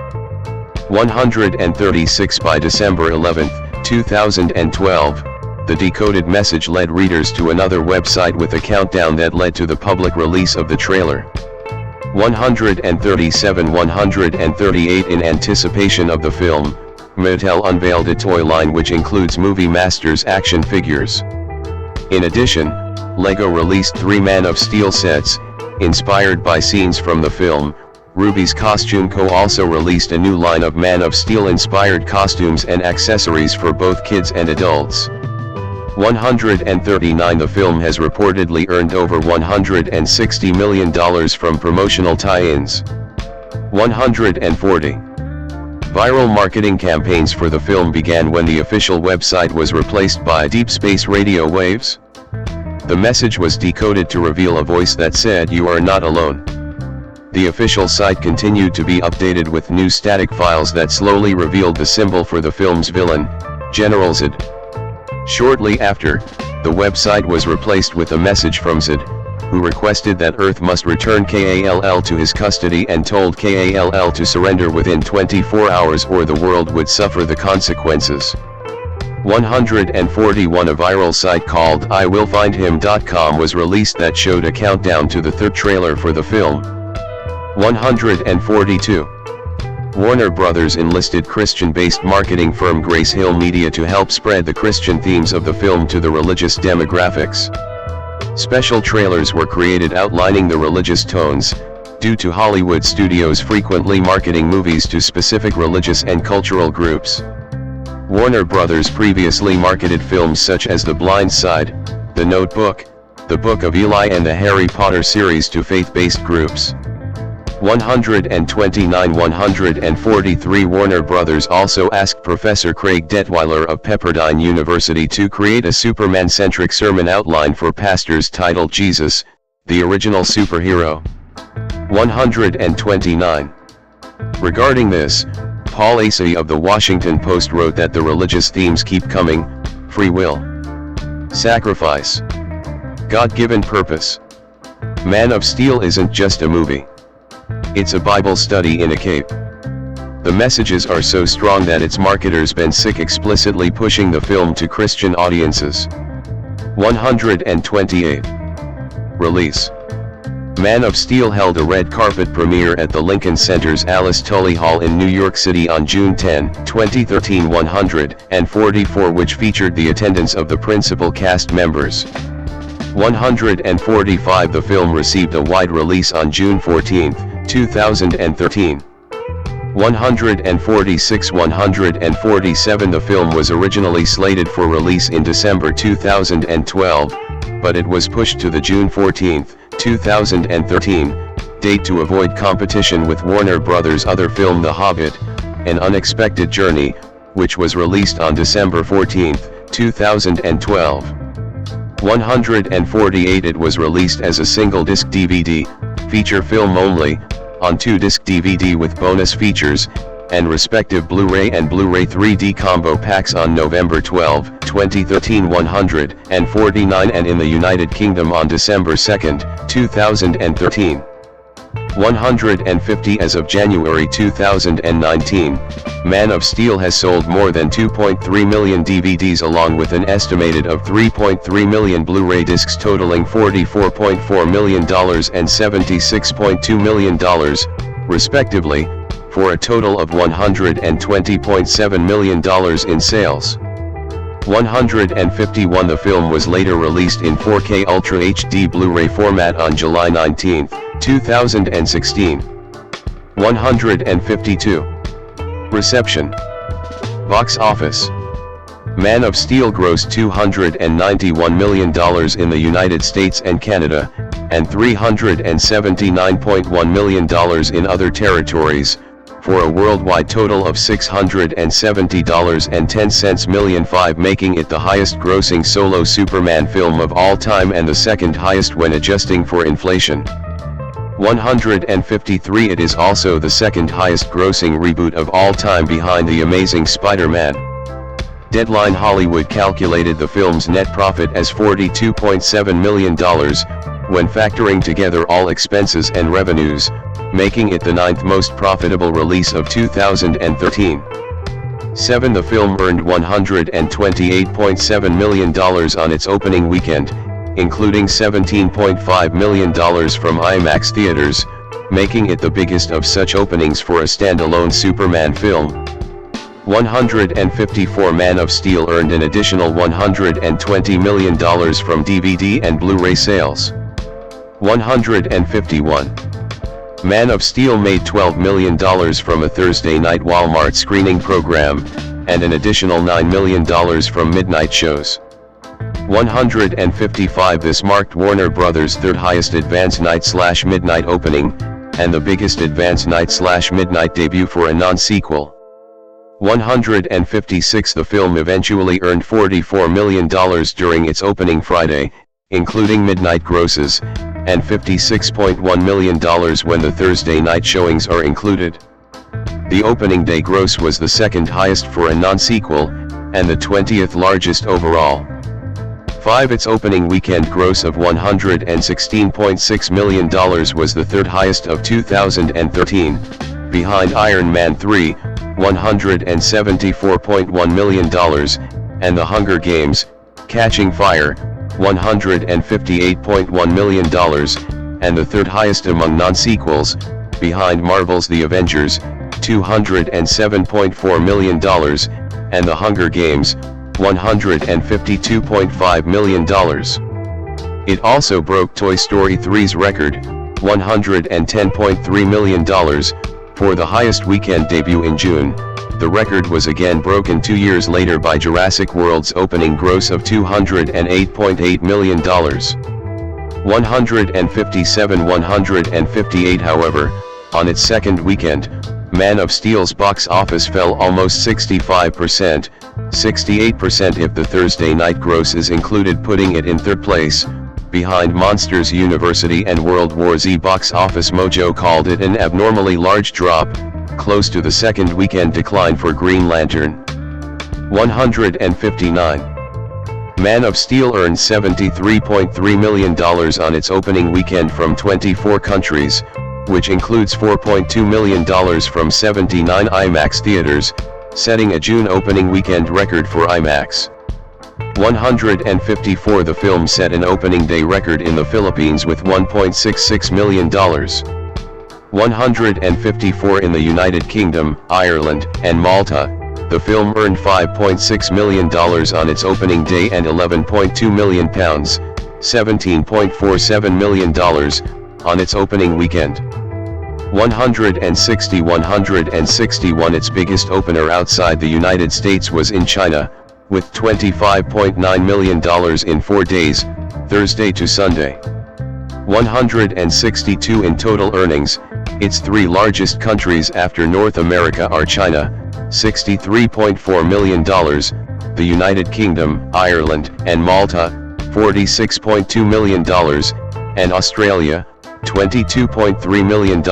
136. By December 11, 2012, the decoded message led readers to another website with a countdown that led to the public release of the trailer. 137. 138. In anticipation of the film, Mattel unveiled a toy line which includes Movie Masters action figures. In addition, LEGO released 3 Man of Steel sets, inspired by scenes from the film. Ruby's Costume Co. also released a new line of Man of Steel inspired costumes and accessories for both kids and adults. 139. The film has reportedly earned over $160 million from promotional tie-ins. 140. Viral marketing campaigns for the film began when the official website was replaced by deep space radio waves. The message was decoded to reveal a voice that said, "You are not alone." The official site continued to be updated with new static files that slowly revealed the symbol for the film's villain, General Zod. Shortly after, the website was replaced with a message from Zod, who requested that Earth must return Kall to his custody and told Kall to surrender within 24 hours or the world would suffer the consequences. 141. A viral site called IWillFindHim.com was released that showed a countdown to the third trailer for the film. 142. Warner Bros. Enlisted Christian-based marketing firm Grace Hill Media to help spread the Christian themes of the film to the religious demographics. Special trailers were created outlining the religious tones, due to Hollywood studios frequently marketing movies to specific religious and cultural groups. Warner Bros. Previously marketed films such as The Blind Side, The Notebook, The Book of Eli and the Harry Potter series to faith-based groups. 129. 143. Warner Bros. Also asked Professor Craig Detweiler of Pepperdine University to create a Superman-centric sermon outline for pastors titled Jesus, the Original Superhero. 129. Regarding this, Paul Asay of the Washington Post wrote that the religious themes keep coming: free will, sacrifice, God-given purpose. Man of Steel isn't just a movie. It's a Bible study in a cape. The messages are so strong that its marketers been sick explicitly pushing the film to Christian audiences. 128. Release. Man of Steel held a red carpet premiere at the Lincoln Center's Alice Tully Hall in New York City on June 10, 2013. 144, which featured the attendance of the principal cast members. 145. The film received a wide release on June 14, 2013. 146. 147. The film was originally slated for release in December 2012, but it was pushed to the June 14, 2013, date to avoid competition with Warner Brothers' other film The Hobbit: An Unexpected Journey, which was released on December 14, 2012. 148. It was released as a single-disc DVD, feature film only, on 2-disc DVD with bonus features, and respective Blu-ray and Blu-ray 3D combo packs on November 12, 2013. 149. And in the United Kingdom on December 2, 2013. 150. As of January 2019, Man of Steel has sold more than 2.3 million DVDs along with an estimated of 3.3 million Blu-ray discs, totaling $44.4 million and $76.2 million, respectively, for a total of $120.7 million in sales. 151. The film was later released in 4K Ultra HD Blu-ray format on July 19, 2016. 152. Reception. Box office. Man of Steel grossed $291 million in the United States and Canada, and $379.1 million in other territories, for a worldwide total of $670.10 million, making it the highest-grossing solo Superman film of all time and the second highest when adjusting for inflation. 153. It is also the second highest-grossing reboot of all time behind The Amazing Spider-Man. Deadline Hollywood calculated the film's net profit as $42.7 million, when factoring together all expenses and revenues, making it the 9th most profitable release of 2013. 7. The film earned $128.7 million on its opening weekend, including $17.5 million from IMAX theaters, making it the biggest of such openings for a standalone Superman film. 154. Man of Steel earned an additional $120 million from DVD and Blu-ray sales. 151. Man of Steel made $12 million from a Thursday night Walmart screening program, and an additional $9 million from midnight shows. 155. This marked Warner Brothers' third highest advance night/midnight opening, and the biggest advance night/midnight debut for a non-sequel. 156. The film eventually earned $44 million during its opening Friday, including midnight grosses, and $56.1 million when the Thursday night showings are included. The opening day gross was the second highest for a non-sequel, and the 20th largest overall. 5. Its opening weekend gross of $116.6 million was the third highest of 2013, behind Iron Man 3, $174.1 million, and The Hunger Games: Catching Fire, $158.1 million, and the third highest among non-sequels, behind Marvel's The Avengers, $207.4 million, and The Hunger Games, $152.5 million. It also broke Toy Story 3's record, $110.3 million, for the highest weekend debut in June. The record was again broken 2 years later by Jurassic World's opening gross of $208.8 million. 157. 158. However, on its second weekend, Man of Steel's box office fell almost 65%, 68% if the Thursday night gross is included, putting it in third place, behind Monsters University and World War Z. Box Office Mojo called it an abnormally large drop, close to the second weekend decline for Green Lantern. 159. Man of Steel earned $73.3 million on its opening weekend from 24 countries, which includes $4.2 million from 79 IMAX theaters, setting a June opening weekend record for IMAX. 154. The film set an opening day record in the Philippines with $1.66 million. 154. In the United Kingdom, Ireland, and Malta, the film earned $5.6 million on its opening day and £11.2 million, $17.47 million, on its opening weekend. 161. Its biggest opener outside the United States was in China, with $25.9 million in 4 days, Thursday to Sunday. 162. In total earnings, its three largest countries after North America are China, $63.4 million, the United Kingdom, Ireland, and Malta, $46.2 million, and Australia, $22.3 million.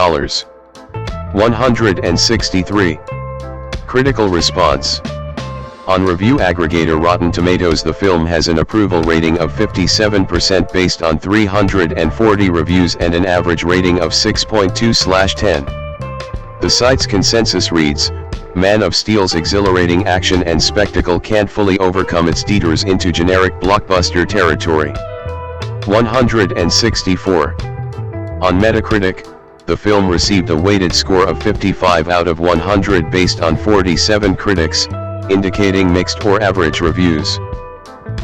163. Critical response. On review aggregator Rotten Tomatoes, the film has an approval rating of 57% based on 340 reviews and an average rating of 6.2/10. The site's consensus reads, Man of Steel's exhilarating action and spectacle can't fully overcome its detours into generic blockbuster territory. 164. On Metacritic, the film received a weighted score of 55 out of 100 based on 47 critics, indicating mixed or average reviews.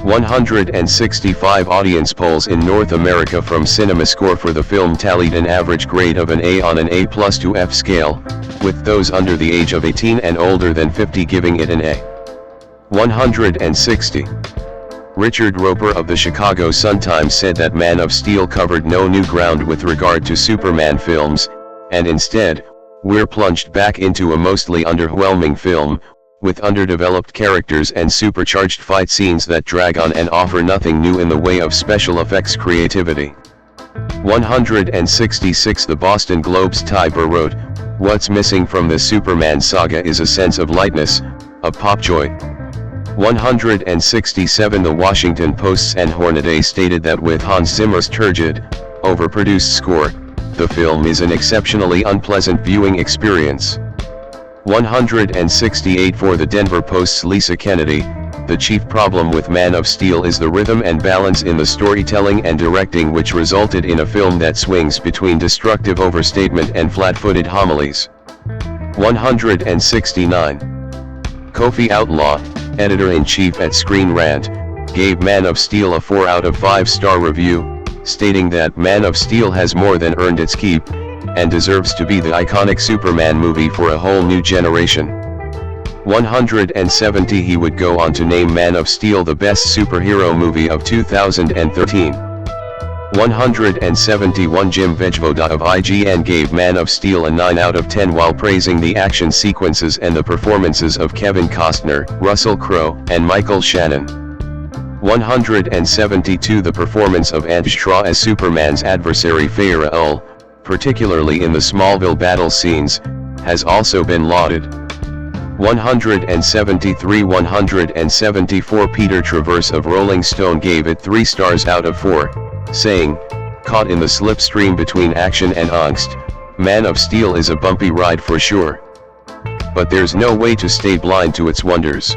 165 audience polls in North America from CinemaScore for the film tallied an average grade of an A on an A+ to F scale, with those under the age of 18 and older than 50 giving it an A. 160. Richard Roper of the Chicago Sun-Times said that Man of Steel covered no new ground with regard to Superman films, and instead, we're plunged back into a mostly underwhelming film, with underdeveloped characters and supercharged fight scenes that drag on and offer nothing new in the way of special effects creativity. 166. The Boston Globe's Ty Burr wrote, "What's missing from the Superman saga is a sense of lightness, of pop joy." 167. The Washington Post's Ann Hornaday stated that with Hans Zimmer's turgid, overproduced score, the film is an exceptionally unpleasant viewing experience. 168. For the Denver Post's Lisa Kennedy, the chief problem with Man of Steel is the rhythm and balance in the storytelling and directing, which resulted in a film that swings between destructive overstatement and flat-footed homilies. 169. Kofi Outlaw, editor-in-chief at Screen Rant, gave Man of Steel a 4 out of 5-star review, stating that Man of Steel has more than earned its keep, and deserves to be the iconic Superman movie for a whole new generation. 170. He would go on to name Man of Steel the best superhero movie of 2013. 171. Jim Vejvoda of IGN gave Man of Steel a 9 out of 10 while praising the action sequences and the performances of Kevin Costner, Russell Crowe, and Michael Shannon. 172. The performance of Antje Traue as Superman's adversary Feyre Ull, particularly in the Smallville battle scenes, has also been lauded. 173. 174. Peter Travers of Rolling Stone gave it 3 stars out of 4, saying, "Caught in the slipstream between action and angst, Man of Steel is a bumpy ride for sure. But there's no way to stay blind to its wonders."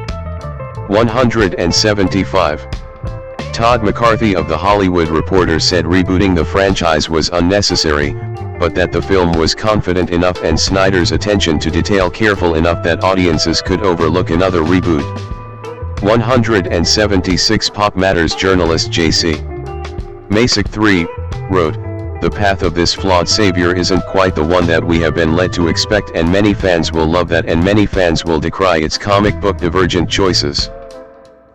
175. Todd McCarthy of The Hollywood Reporter said rebooting the franchise was unnecessary, but that the film was confident enough and Snyder's attention to detail careful enough that audiences could overlook another reboot. 176. Pop Matters journalist J.C. Masick III wrote, "The path of this flawed savior isn't quite the one that we have been led to expect, and many fans will love that and many fans will decry its comic book divergent choices.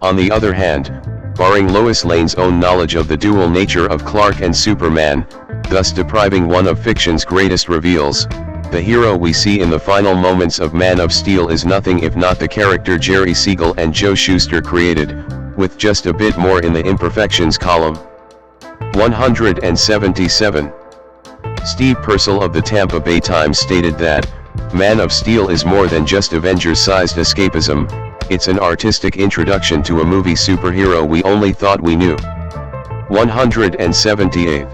On the other hand, barring Lois Lane's own knowledge of the dual nature of Clark and Superman, thus depriving one of fiction's greatest reveals, the hero we see in the final moments of Man of Steel is nothing if not the character Jerry Siegel and Joe Shuster created, with just a bit more in the imperfections column." 177. Steve Purcell of the Tampa Bay Times stated that, Man of Steel is more than just Avengers-sized escapism, it's an artistic introduction to a movie superhero we only thought we knew. 178.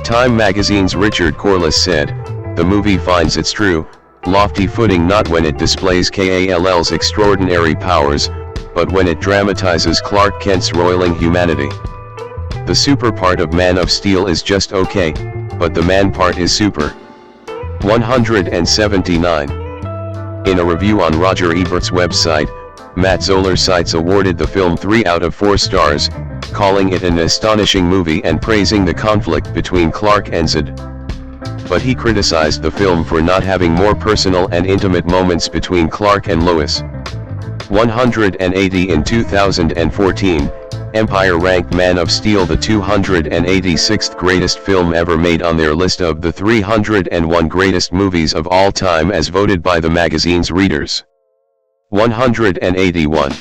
Time magazine's Richard Corliss said, "The movie finds its true, lofty footing not when it displays Kall's extraordinary powers, but when it dramatizes Clark Kent's roiling humanity. The super part of Man of Steel is just okay, but the man part is super." 179. In a review on Roger Ebert's website, Matt Zoller Seitz awarded the film 3 out of 4 stars, calling it an astonishing movie and praising the conflict between Clark and Zod. But he criticized the film for not having more personal and intimate moments between Clark and Lois. 180. In 2014, Empire ranked Man of Steel the 286th greatest film ever made on their list of the 301 greatest movies of all time as voted by the magazine's readers. 181.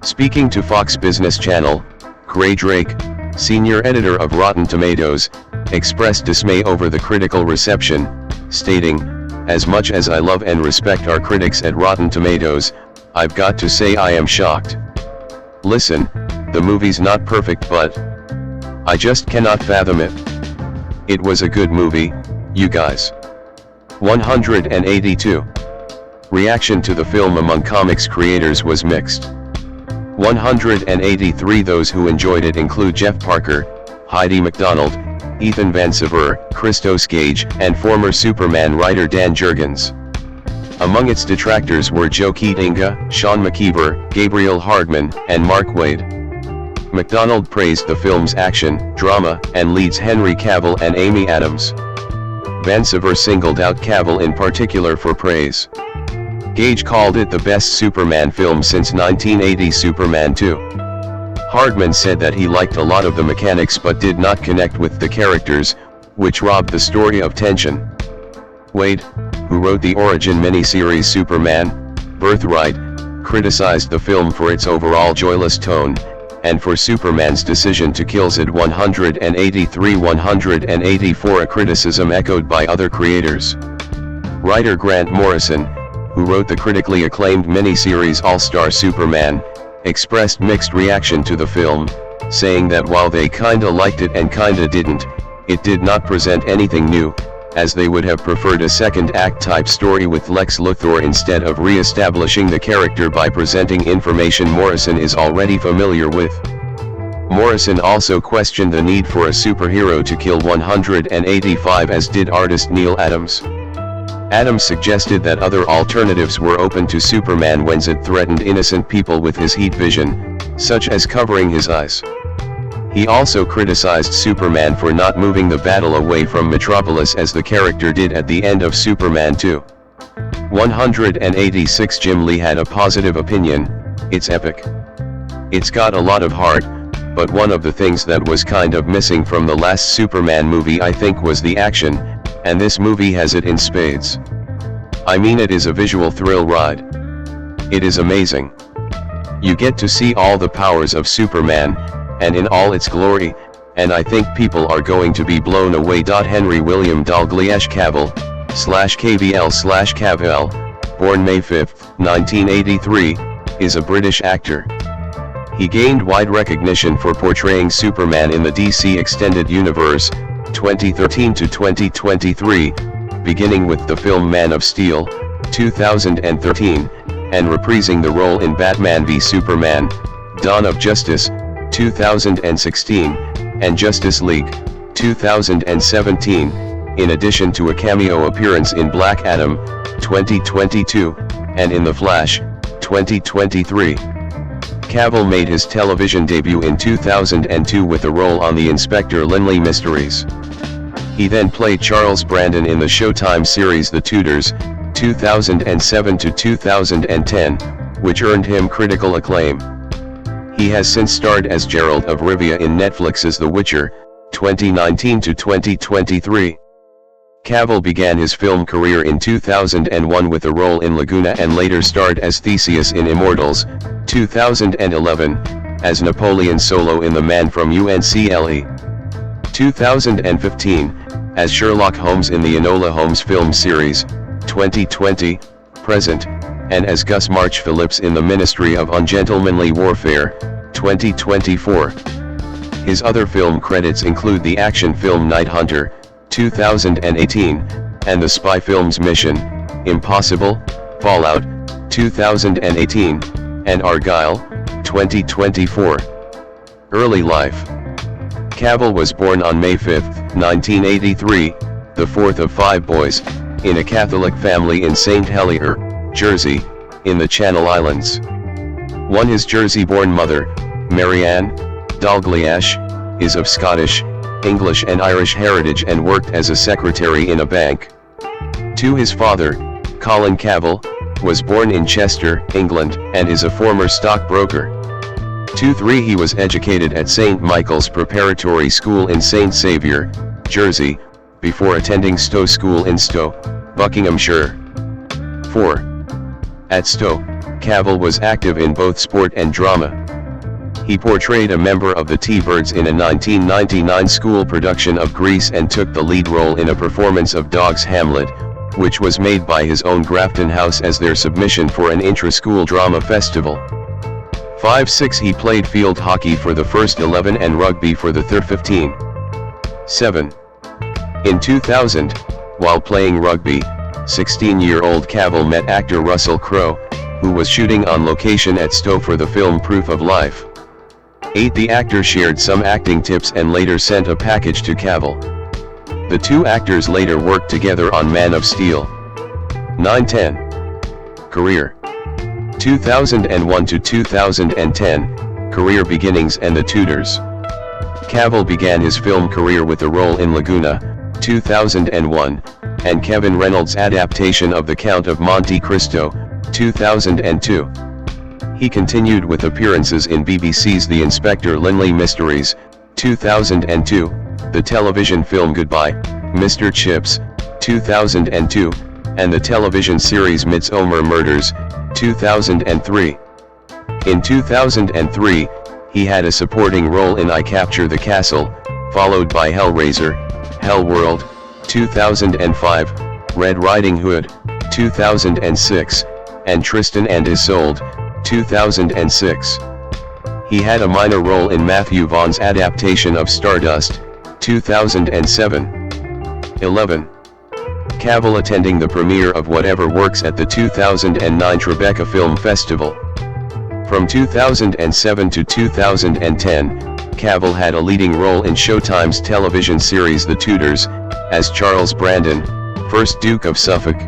Speaking to Fox Business Channel, Gray Drake, senior editor of Rotten Tomatoes, expressed dismay over the critical reception, stating, "As much as I love and respect our critics at Rotten Tomatoes, I've got to say I am shocked. Listen, the movie's not perfect but I just cannot fathom it. It was a good movie, you guys." 182. Reaction to the film among comics creators was mixed. 183. Those who enjoyed it include Jeff Parker, Heidi MacDonald, Ethan Van Sciver, Christos Gage, and former Superman writer Dan Jurgens. Among its detractors were Joe Keatinga, Sean McKeever, Gabriel Hardman, and Mark Waid. MacDonald praised the film's action, drama, and leads Henry Cavill and Amy Adams. Van Sciver singled out Cavill in particular for praise. Gage called it the best Superman film since 1980's Superman 2. Hardman said that he liked a lot of the mechanics but did not connect with the characters, which robbed the story of tension. Waid, who wrote the origin miniseries Superman, Birthright, criticized the film for its overall joyless tone, and for Superman's decision to kill Zod. 183. 184. A criticism echoed by other creators. Writer Grant Morrison, who wrote the critically acclaimed miniseries All-Star Superman, expressed mixed reaction to the film, saying that while they kinda liked it and kinda didn't, it did not present anything new, as they would have preferred a second-act type story with Lex Luthor instead of re-establishing the character by presenting information Morrison is already familiar with. Morrison also questioned the need for a superhero to kill 185, as did artist Neil Adams. Adams suggested that other alternatives were open to Superman when Zod threatened innocent people with his heat vision, such as covering his eyes. He also criticized Superman for not moving the battle away from Metropolis as the character did at the end of Superman 2. 186. Jim Lee had a positive opinion, "It's epic. It's got a lot of heart, but one of the things that was kind of missing from the last Superman movie I think was the action, and this movie has it in spades. I mean, it is a visual thrill ride. It is amazing. You get to see all the powers of Superman, and in all its glory, and I think people are going to be blown away." Henry William Dalglish Cavill, /KVL/Cavill, born May 5, 1983, is a British actor. He gained wide recognition for portraying Superman in the DC Extended Universe, 2013 to 2023, beginning with the film Man of Steel, 2013, and reprising the role in Batman v Superman, Dawn of Justice, 2016, and Justice League, 2017, in addition to a cameo appearance in Black Adam, 2022, and in The Flash, 2023. Cavill made his television debut in 2002 with a role on the Inspector Lynley Mysteries. He then played Charles Brandon in the Showtime series The Tudors, 2007 to 2010, which earned him critical acclaim. He has since starred as Geralt of Rivia in Netflix's The Witcher, 2019 to 2023. Cavill began his film career in 2001 with a role in Laguna and later starred as Theseus in Immortals, 2011, as Napoleon Solo in The Man from UNCLE. 2015, as Sherlock Holmes in the Enola Holmes film series, 2020, present, and as Gus March Phillips in the Ministry of Ungentlemanly Warfare, 2024. His other film credits include the action film Night Hunter, 2018, and the spy films Mission Impossible, Fallout, 2018, and Argylle, 2024. Early life. Cavill was born on May 5, 1983, the fourth of 5 boys, in a Catholic family in St. Helier, Jersey, in the Channel Islands. His Jersey-born mother, Marianne Dalgliash, is of Scottish, English and Irish heritage and worked as a secretary in a bank. His father, Colin Cavill, was born in Chester, England, and is a former stockbroker. 3 He was educated at St. Michael's Preparatory School in St. Saviour, Jersey, before attending Stowe School in Stowe, Buckinghamshire. 4. At Stowe, Cavill was active in both sport and drama. He portrayed a member of the T-Birds in a 1999 school production of Grease and took the lead role in a performance of Dog's Hamlet, which was made by his own Grafton House as their submission for an intra-school drama festival. 5-6 He played field hockey for the first 11 and rugby for the third 15. 7. In 2000, while playing rugby, 16-year-old Cavill met actor Russell Crowe, who was shooting on location at Stowe for the film Proof of Life. 8 The actor shared some acting tips and later sent a package to Cavill. The two actors later worked together on Man of Steel. 9-10. Career. 2001 to 2010, Career Beginnings and The Tudors. Cavill began his film career with a role in Laguna, 2001, and Kevin Reynolds' adaptation of The Count of Monte Cristo, 2002. He continued with appearances in BBC's The Inspector Lynley Mysteries, 2002, the television film Goodbye, Mr. Chips, 2002, and the television series Midsomer Murders, 2003. In 2003, he had a supporting role in I Capture the Castle, followed by Hellraiser, Hellworld, 2005, Red Riding Hood, 2006, and Tristan and Isolde, 2006. He had a minor role in Matthew Vaughn's adaptation of Stardust, 2007. 11. Cavill attending the premiere of Whatever Works at the 2009 Tribeca Film Festival. From 2007 to 2010, Cavill had a leading role in Showtime's television series The Tudors, as Charles Brandon, 1st Duke of Suffolk.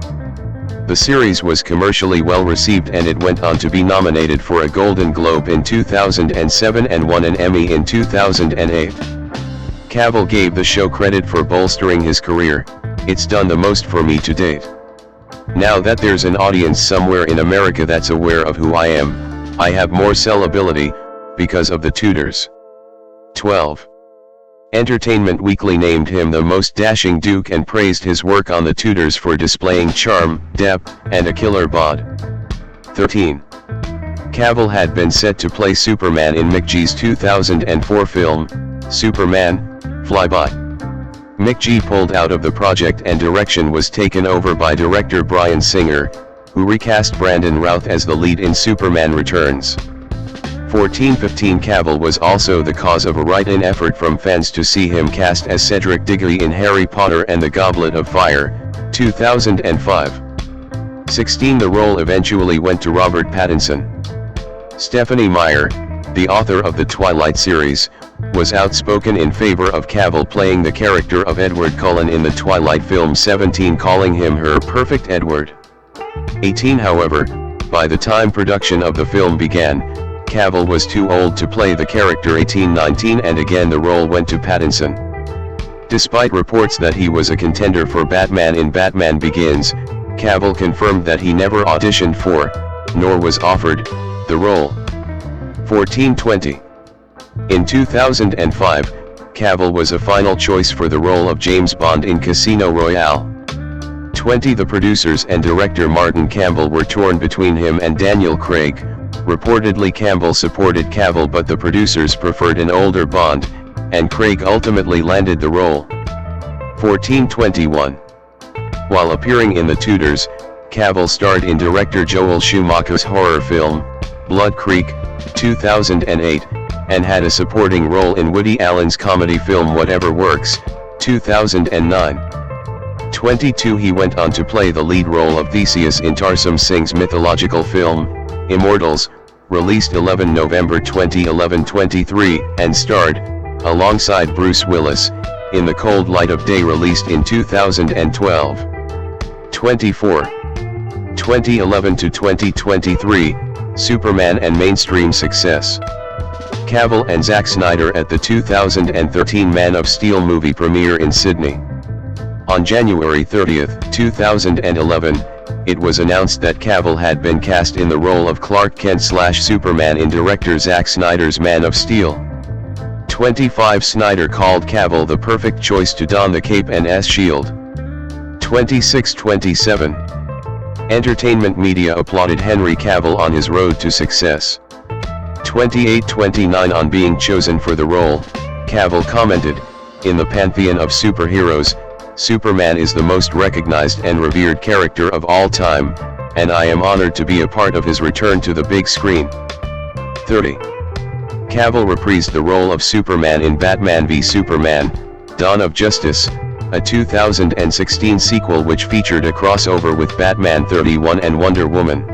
The series was commercially well received and it went on to be nominated for a Golden Globe in 2007 and won an Emmy in 2008. Cavill gave the show credit for bolstering his career. "It's done the most for me to date. Now that there's an audience somewhere in America that's aware of who I am, I have more sellability, because of The Tudors." 12. Entertainment Weekly named him the most dashing Duke and praised his work on The Tudors for displaying charm, depth, and a killer bod. 13. Cavill had been set to play Superman in McG's 2004 film, Superman, Flyby. McG pulled out of the project and direction was taken over by director Bryan Singer, who recast Brandon Routh as the lead in Superman Returns. 14-15 Cavill was also the cause of a write-in effort from fans to see him cast as Cedric Diggory in Harry Potter and the Goblet of Fire, 2005. 16 The role eventually went to Robert Pattinson. Stephenie Meyer, the author of the Twilight series, was outspoken in favor of Cavill playing the character of Edward Cullen in the Twilight film 17, calling him her perfect Edward. 18 However, by the time production of the film began, Cavill was too old to play the character 18-19 and again the role went to Pattinson. Despite reports that he was a contender for Batman in Batman Begins, Cavill confirmed that he never auditioned for, nor was offered, the role. 14-20. In 2005, Cavill was a final choice for the role of James Bond in Casino Royale. 20 The producers and director Martin Campbell were torn between him and Daniel Craig. Reportedly Campbell supported Cavill but the producers preferred an older Bond, and Craig ultimately landed the role. 14-21. While appearing in The Tudors, Cavill starred in director Joel Schumacher's horror film, Blood Creek, 2008, and had a supporting role in Woody Allen's comedy film Whatever Works, 2009. 22 He went on to play the lead role of Theseus in Tarsem Singh's mythological film, Immortals, released 11 November 2011. 23, and starred, alongside Bruce Willis, in The Cold Light of Day released in 2012. 24. 2011 to 2023, Superman and mainstream success. Cavill and Zack Snyder at the 2013 Man of Steel movie premiere in Sydney. On January 30, 2011, it was announced that Cavill had been cast in the role of Clark Kent/Superman in director Zack Snyder's Man of Steel. 25 Snyder called Cavill the perfect choice to don the cape and S-shield. 26-27. Entertainment media applauded Henry Cavill on his road to success. 28-29 On being chosen for the role, Cavill commented, "In the pantheon of superheroes, Superman is the most recognized and revered character of all time, and I am honored to be a part of his return to the big screen." 30. Cavill reprised the role of Superman in Batman v Superman, Dawn of Justice, a 2016 sequel which featured a crossover with Batman 31 and Wonder Woman.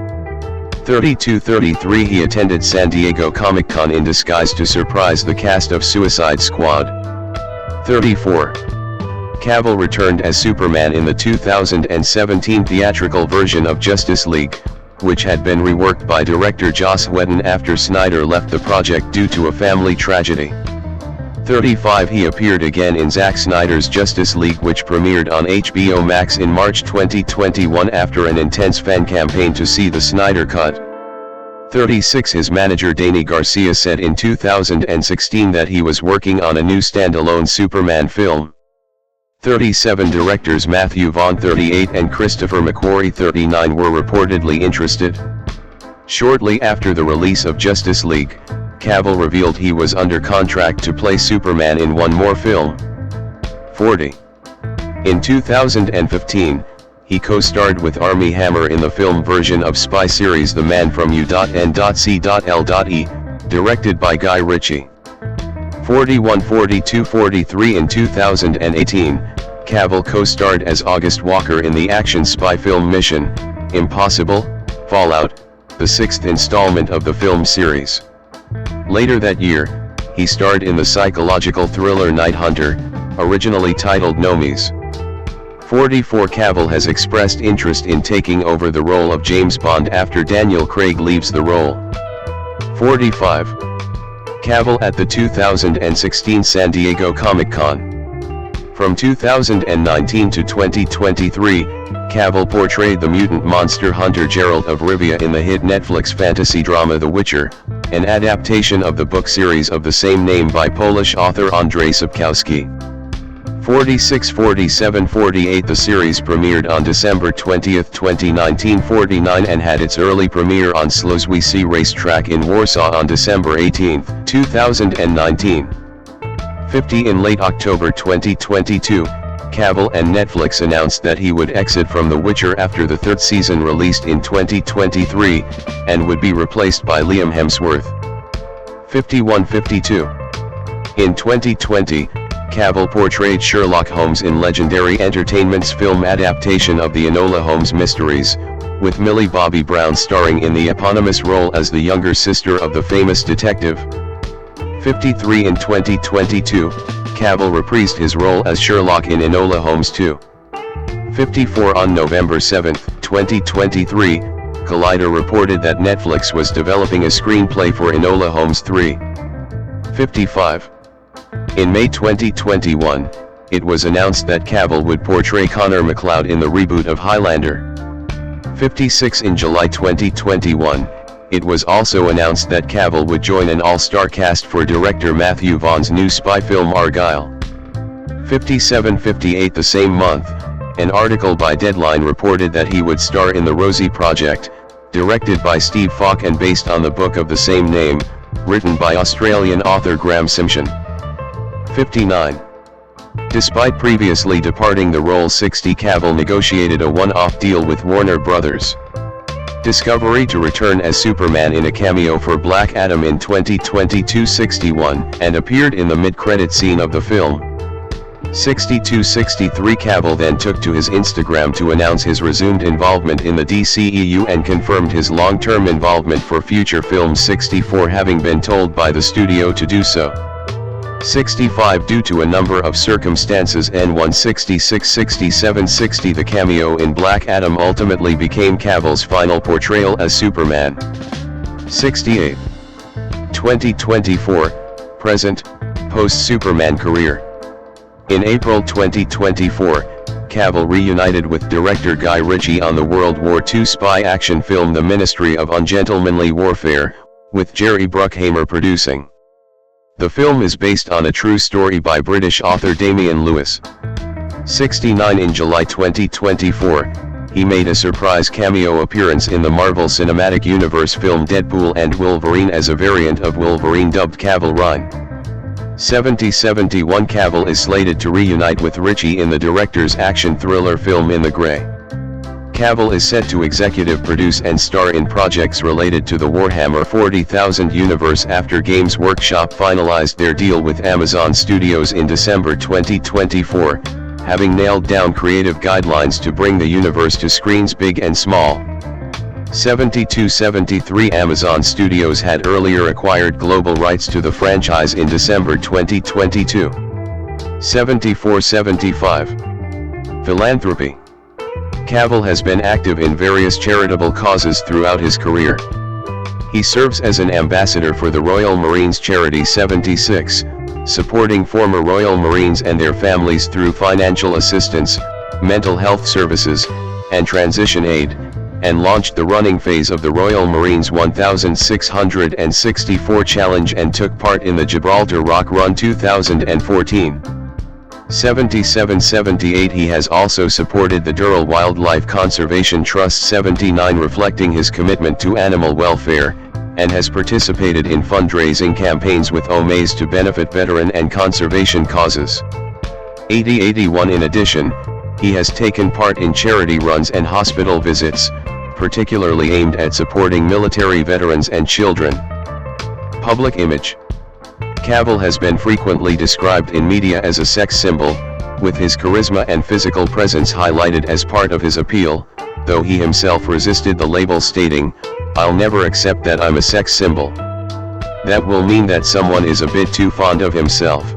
32-33 He attended San Diego Comic-Con in disguise to surprise the cast of Suicide Squad. 34. Cavill returned as Superman in the 2017 theatrical version of Justice League, which had been reworked by director Joss Whedon after Snyder left the project due to a family tragedy. 35 He appeared again in Zack Snyder's Justice League, which premiered on HBO Max in March 2021 after an intense fan campaign to see the Snyder Cut. 36 His manager Danny Garcia said in 2016 that he was working on a new standalone Superman film. 37 Directors Matthew Vaughn 38 and Christopher McQuarrie 39 were reportedly interested. Shortly after the release of Justice League, Cavill revealed he was under contract to play Superman in one more film. 40. In 2015, he co-starred with Armie Hammer in the film version of spy series The Man from U.N.C.L.E., directed by Guy Ritchie. 41, 42, 43 In 2018, Cavill co-starred as August Walker in the action spy film Mission: Impossible – Fallout, the sixth installment of the film series. Later that year, he starred in the psychological thriller Night Hunter, originally titled Nomies. 44 Cavill has expressed interest in taking over the role of James Bond after Daniel Craig leaves the role. 45. Cavill at the 2016 San Diego Comic-Con. From 2019 to 2023, Cavill portrayed the mutant monster hunter Geralt of Rivia in the hit Netflix fantasy drama The Witcher, an adaptation of the book series of the same name by Polish author Andrzej Sapkowski. 46, 47, 48 The series premiered on December 20, 2019. 49 and had its early premiere on Złowice Racetrack in Warsaw on December 18, 2019. 50 In late October 2022, Cavill and Netflix announced that he would exit from The Witcher after the third season released in 2023, and would be replaced by Liam Hemsworth. 51-52. In 2020, Cavill portrayed Sherlock Holmes in Legendary Entertainment's film adaptation of the Enola Holmes mysteries, with Millie Bobby Brown starring in the eponymous role as the younger sister of the famous detective. 53 In 2022, Cavill reprised his role as Sherlock in Enola Holmes 2. 54 On November 7, 2023, Collider reported that Netflix was developing a screenplay for Enola Holmes 3. 55. In May 2021, it was announced that Cavill would portray Connor MacLeod in the reboot of Highlander. 56 In July 2021, it was also announced that Cavill would join an all-star cast for director Matthew Vaughn's new spy film Argylle. 57-58 The same month, an article by Deadline reported that he would star in The Rosie Project, directed by Steve Falk and based on the book of the same name, written by Australian author Graham Simpson. 59. Despite previously departing the role, Cavill negotiated a one-off deal with Warner Bros. Discovery to return as Superman in a cameo for Black Adam in 2022-61, and appeared in the mid-credit scene of the film. 62-63 Cavill then took to his Instagram to announce his resumed involvement in the DCEU and confirmed his long-term involvement for future films, 64 having been told by the studio to do so. 65 Due to a number of circumstances N1 66-67 60 The cameo in Black Adam ultimately became Cavill's final portrayal as Superman. 68 2024, present, post-Superman career. In April 2024, Cavill reunited with director Guy Ritchie on the World War II spy action film The Ministry of Ungentlemanly Warfare, with Jerry Bruckheimer producing. The film is based on a true story by British author Damian Lewis. 69 In July 2024, he made a surprise cameo appearance in the Marvel Cinematic Universe film Deadpool and Wolverine as a variant of Wolverine dubbed Cavill Rhine. 70-71 Cavill is slated to reunite with Ritchie in the director's action thriller film In the Grey. Cavill is set to executive produce and star in projects related to the Warhammer 40,000 universe after Games Workshop finalized their deal with Amazon Studios in December 2024, having nailed down creative guidelines to bring the universe to screens big and small. 72-73 Amazon Studios had earlier acquired global rights to the franchise in December 2022. 74-75 Philanthropy. Cavill has been active in various charitable causes throughout his career. He serves as an ambassador for the Royal Marines charity 76, supporting former Royal Marines and their families through financial assistance, mental health services, and transition aid, and launched the running phase of the Royal Marines 1664 Challenge and took part in the Gibraltar Rock Run 2014. 77-78 He has also supported the Durrell Wildlife Conservation Trust 79 reflecting his commitment to animal welfare, and has participated in fundraising campaigns with Omaze to benefit veteran and conservation causes. 80-81 In addition, he has taken part in charity runs and hospital visits, particularly aimed at supporting military veterans and children. Public image. Cavill has been frequently described in media as a sex symbol, with his charisma and physical presence highlighted as part of his appeal, though he himself resisted the label, stating, "I'll never accept that I'm a sex symbol. That will mean that someone is a bit too fond of himself.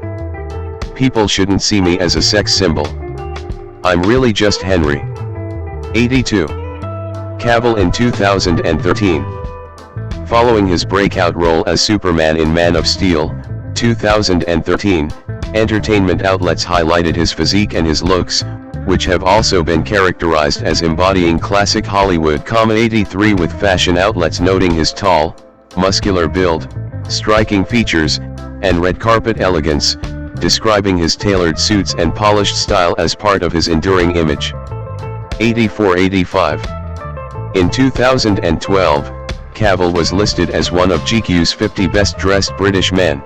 People shouldn't see me as a sex symbol. I'm really just Henry." 82. Cavill in 2013. Following his breakout role as Superman in Man of Steel, 2013, entertainment outlets highlighted his physique and his looks, which have also been characterized as embodying classic Hollywood. 83 With fashion outlets noting his tall, muscular build, striking features, and red carpet elegance, describing his tailored suits and polished style as part of his enduring image. 84-85. In 2012, Cavill was listed as one of GQ's 50 best-dressed British men.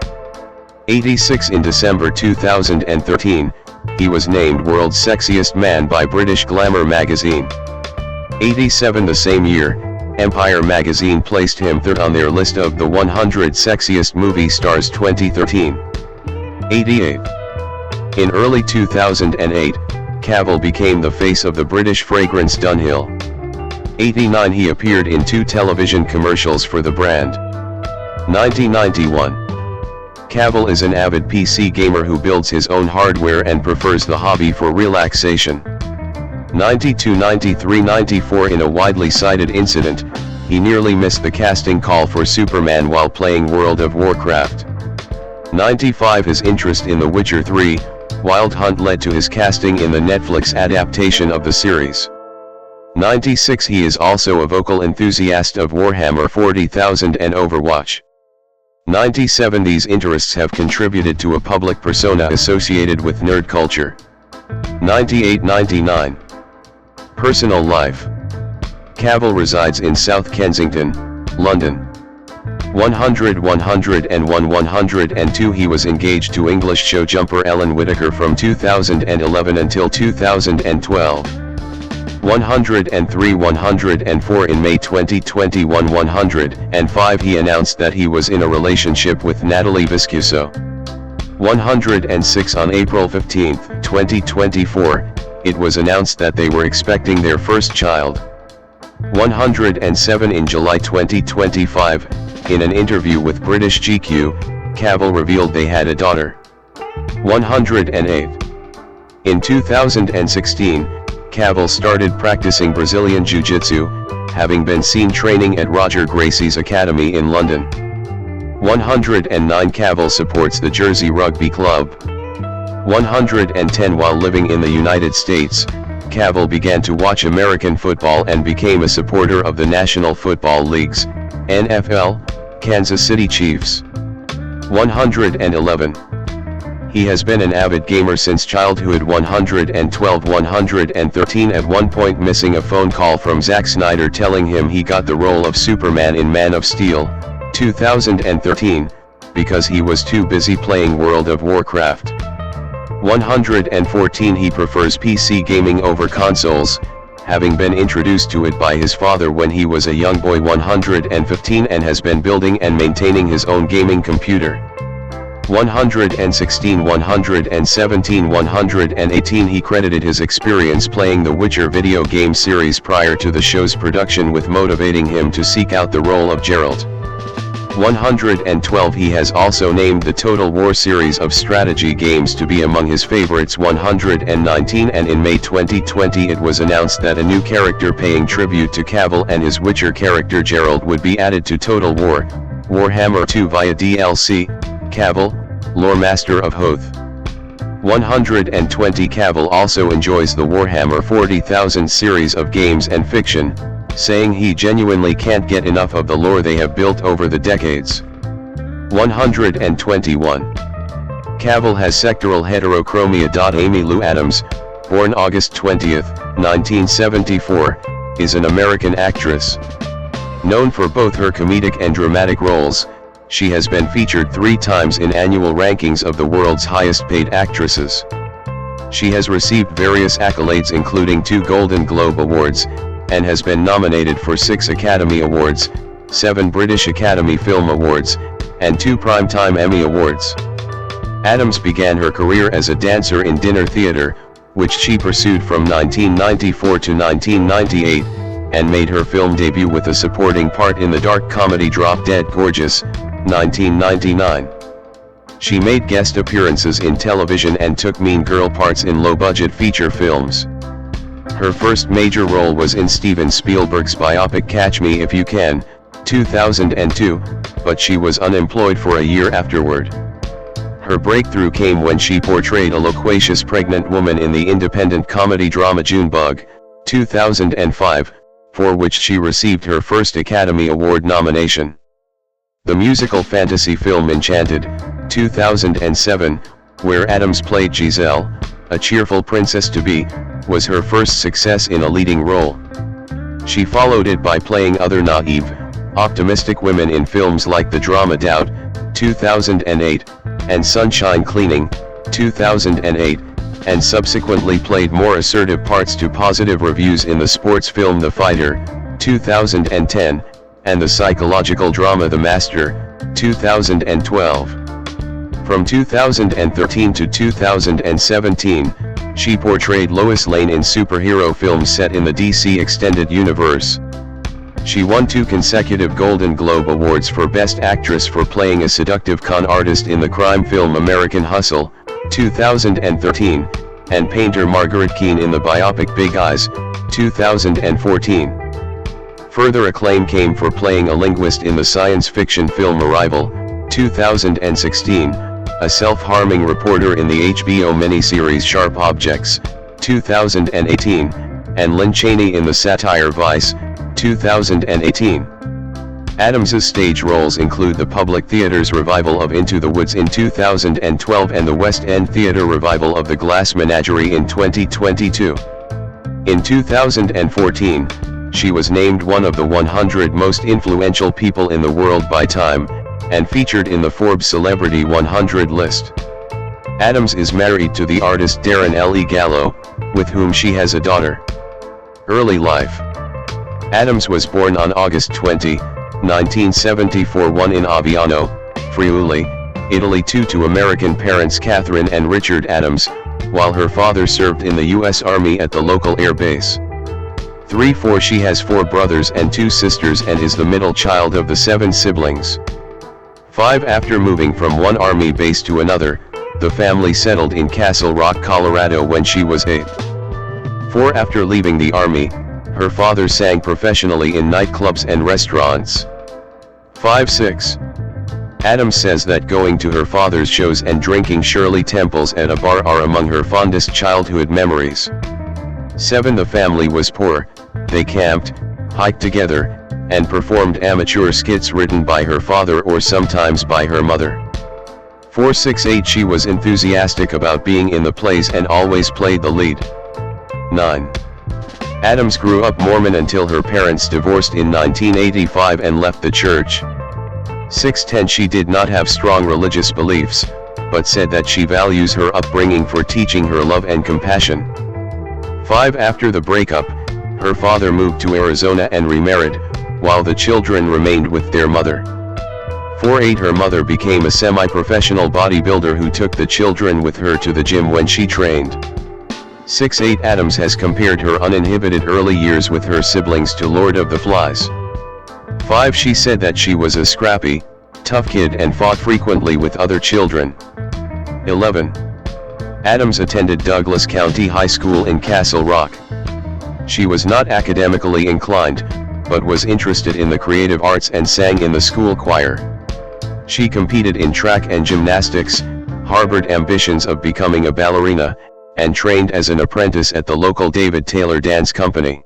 86 In December 2013, he was named World's Sexiest Man by British Glamour magazine. 87 The same year, Empire magazine placed him third on their list of the 100 Sexiest Movie Stars 2013. 88. In early 2008, Cavill became the face of the British fragrance Dunhill. 89 He appeared in 2 television commercials for the brand. 1991. Cavill is an avid PC gamer who builds his own hardware and prefers the hobby for relaxation. 92-93-94 In a widely cited incident, he nearly missed the casting call for Superman while playing World of Warcraft. 95 His interest in The Witcher 3, Wild Hunt led to his casting in the Netflix adaptation of the series. 96 He is also a vocal enthusiast of Warhammer 40,000 and Overwatch. 97 These interests have contributed to a public persona associated with nerd culture. 98-99 Personal life. Cavill resides in South Kensington, London. 100, 101, 102. He was engaged to English showjumper Ellen Whittaker from 2011 until 2012. 103, 104. In May 2021. 105. He announced that he was in a relationship with Natalie Viscuso. 106. On April 15, 2024, it was announced that they were expecting their first child. 107. In July 2025, in an interview with British GQ, Cavill revealed they had a daughter. 108. In 2016, Cavill started practicing Brazilian Jiu-Jitsu, having been seen training at Roger Gracie's Academy in London. 109. Cavill supports the Jersey Rugby Club. 110. While living in the United States, Cavill began to watch American football and became a supporter of the National Football League's NFL, Kansas City Chiefs. 111. He has been an avid gamer since childhood. 112, 113. At one point missing a phone call from Zack Snyder telling him he got the role of Superman in Man of Steel, 2013, because he was too busy playing World of Warcraft. 114. He prefers PC gaming over consoles, having been introduced to it by his father when he was a young boy. 115. And has been building and maintaining his own gaming computer. 116, 117, 118. He credited his experience playing the Witcher video game series prior to the show's production with motivating him to seek out the role of Geralt. 112. He has also named the Total War series of strategy games to be among his favorites. 119. And in May 2020 it was announced that a new character paying tribute to Cavill and his Witcher character Geralt would be added to Total War, Warhammer 2 via DLC, Cavill, Lore Master of Hoth. 120. Cavill also enjoys the Warhammer 40,000 series of games and fiction, saying he genuinely can't get enough of the lore they have built over the decades. 121. Cavill has sectoral heterochromia. Amy Lou Adams, born August 20, 1974, is an American actress. Known for both her comedic and dramatic roles, she has been featured 3 times in annual rankings of the world's highest-paid actresses. She has received various accolades including 2 Golden Globe Awards, and has been nominated for 6 Academy Awards, 7 British Academy Film Awards, and 2 Primetime Emmy Awards. Adams began her career as a dancer in dinner theatre, which she pursued from 1994 to 1998, and made her film debut with a supporting part in the dark comedy Drop Dead Gorgeous, 1999. She made guest appearances in television and took mean girl parts in low-budget feature films. Her first major role was in Steven Spielberg's biopic Catch Me If You Can, 2002, but she was unemployed for a year afterward. Her breakthrough came when she portrayed a loquacious pregnant woman in the independent comedy drama Junebug, 2005, for which she received her first Academy Award nomination. The musical fantasy film Enchanted, 2007, where Adams played Giselle, a cheerful princess-to-be, was her first success in a leading role. She followed it by playing other naive, optimistic women in films like the drama Doubt, 2008, and Sunshine Cleaning, 2008, and subsequently played more assertive parts to positive reviews in the sports film The Fighter, 2010, and the psychological drama The Master, 2012. From 2013 to 2017, she portrayed Lois Lane in superhero films set in the DC Extended Universe. She won 2 consecutive Golden Globe Awards for Best Actress for playing a seductive con artist in the crime film American Hustle, 2013, and painter Margaret Keane in the biopic Big Eyes, 2014. Further acclaim came for playing a linguist in the science fiction film Arrival, 2016, a self-harming reporter in the HBO miniseries Sharp Objects, 2018, and Lynn Chaney in the satire Vice, 2018. Adams's stage roles include the Public Theatre's revival of Into the Woods in 2012 and the West End Theatre revival of The Glass Menagerie in 2022. In 2014, She was named one of the 100 most influential people in the world by Time, and featured in the Forbes Celebrity 100 list. Adams is married to the artist Darren L. Gallo, with whom she has a daughter. Early life. Adams was born on August 20, 1974, in Aviano, Friuli, Italy, to American parents Catherine and Richard Adams, while her father served in the U.S. Army at the local air base. 3. She has 4 brothers and 2 sisters and is the middle child of the 7 siblings. 5. After moving from one army base to another, the family settled in Castle Rock, Colorado when she was 8. 4. After leaving the army, her father sang professionally in nightclubs and restaurants. 5. 6. Adams says that going to her father's shows and drinking Shirley Temples at a bar are among her fondest childhood memories. 7. The family was poor, they camped, hiked together, and performed amateur skits written by her father or sometimes by her mother. 4. 6. 8. She was enthusiastic about being in the plays and always played the lead. 9. Adams grew up Mormon until her parents divorced in 1985 and left the church. 6. 10. She did not have strong religious beliefs, but said that she values her upbringing for teaching her love and compassion. 5. After the breakup, her father moved to Arizona and remarried, while the children remained with their mother. 4. 8. Her mother became a semi-professional bodybuilder who took the children with her to the gym when she trained. 6. 8. Adams has compared her uninhibited early years with her siblings to Lord of the Flies. 5. She said that she was a scrappy, tough kid and fought frequently with other children. 11. Adams attended Douglas County High School in Castle Rock. She was not academically inclined, but was interested in the creative arts and sang in the school choir. She competed in track and gymnastics, harbored ambitions of becoming a ballerina, and trained as an apprentice at the local David Taylor Dance Company.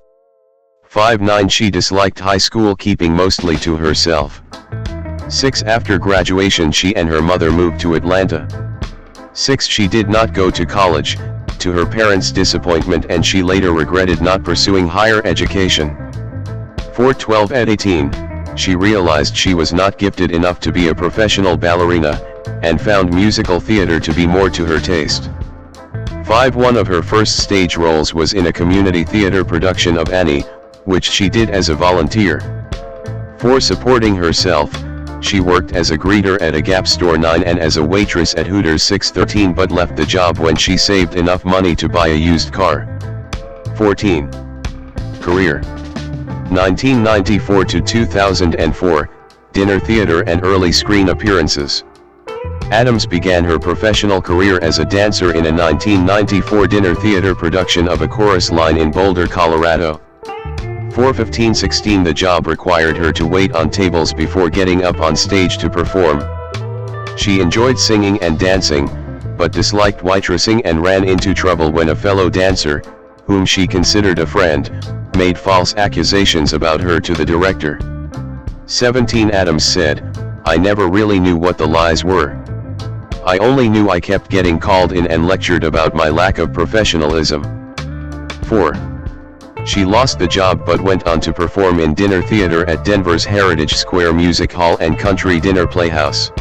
5. 9. She disliked high school, keeping mostly to herself. 6. After graduation she and her mother moved to Atlanta. 6. She did not go to college, to her parents' disappointment, and she later regretted not pursuing higher education. 4. 12. At 18, she realized she was not gifted enough to be a professional ballerina, and found musical theater to be more to her taste. 5. One of her first stage roles was in a community theater production of Annie, which she did as a volunteer. 4. Supporting herself, she worked as a greeter at a Gap store 9 and as a waitress at Hooters 613, but left the job when she saved enough money to buy a used car. 14. Career. 1994 to 2004, dinner theater and early screen appearances. Adams began her professional career as a dancer in a 1994 dinner theater production of A Chorus Line in Boulder, Colorado. 4:15-16 The job required her to wait on tables before getting up on stage to perform. She enjoyed singing and dancing, but disliked waitressing and ran into trouble when a fellow dancer, whom she considered a friend, made false accusations about her to the director. 17 Adams said, "I never really knew what the lies were. I only knew I kept getting called in and lectured about my lack of professionalism." 4. She lost the job but went on to perform in dinner theater at Denver's Heritage Square Music Hall and Country Dinner Playhouse.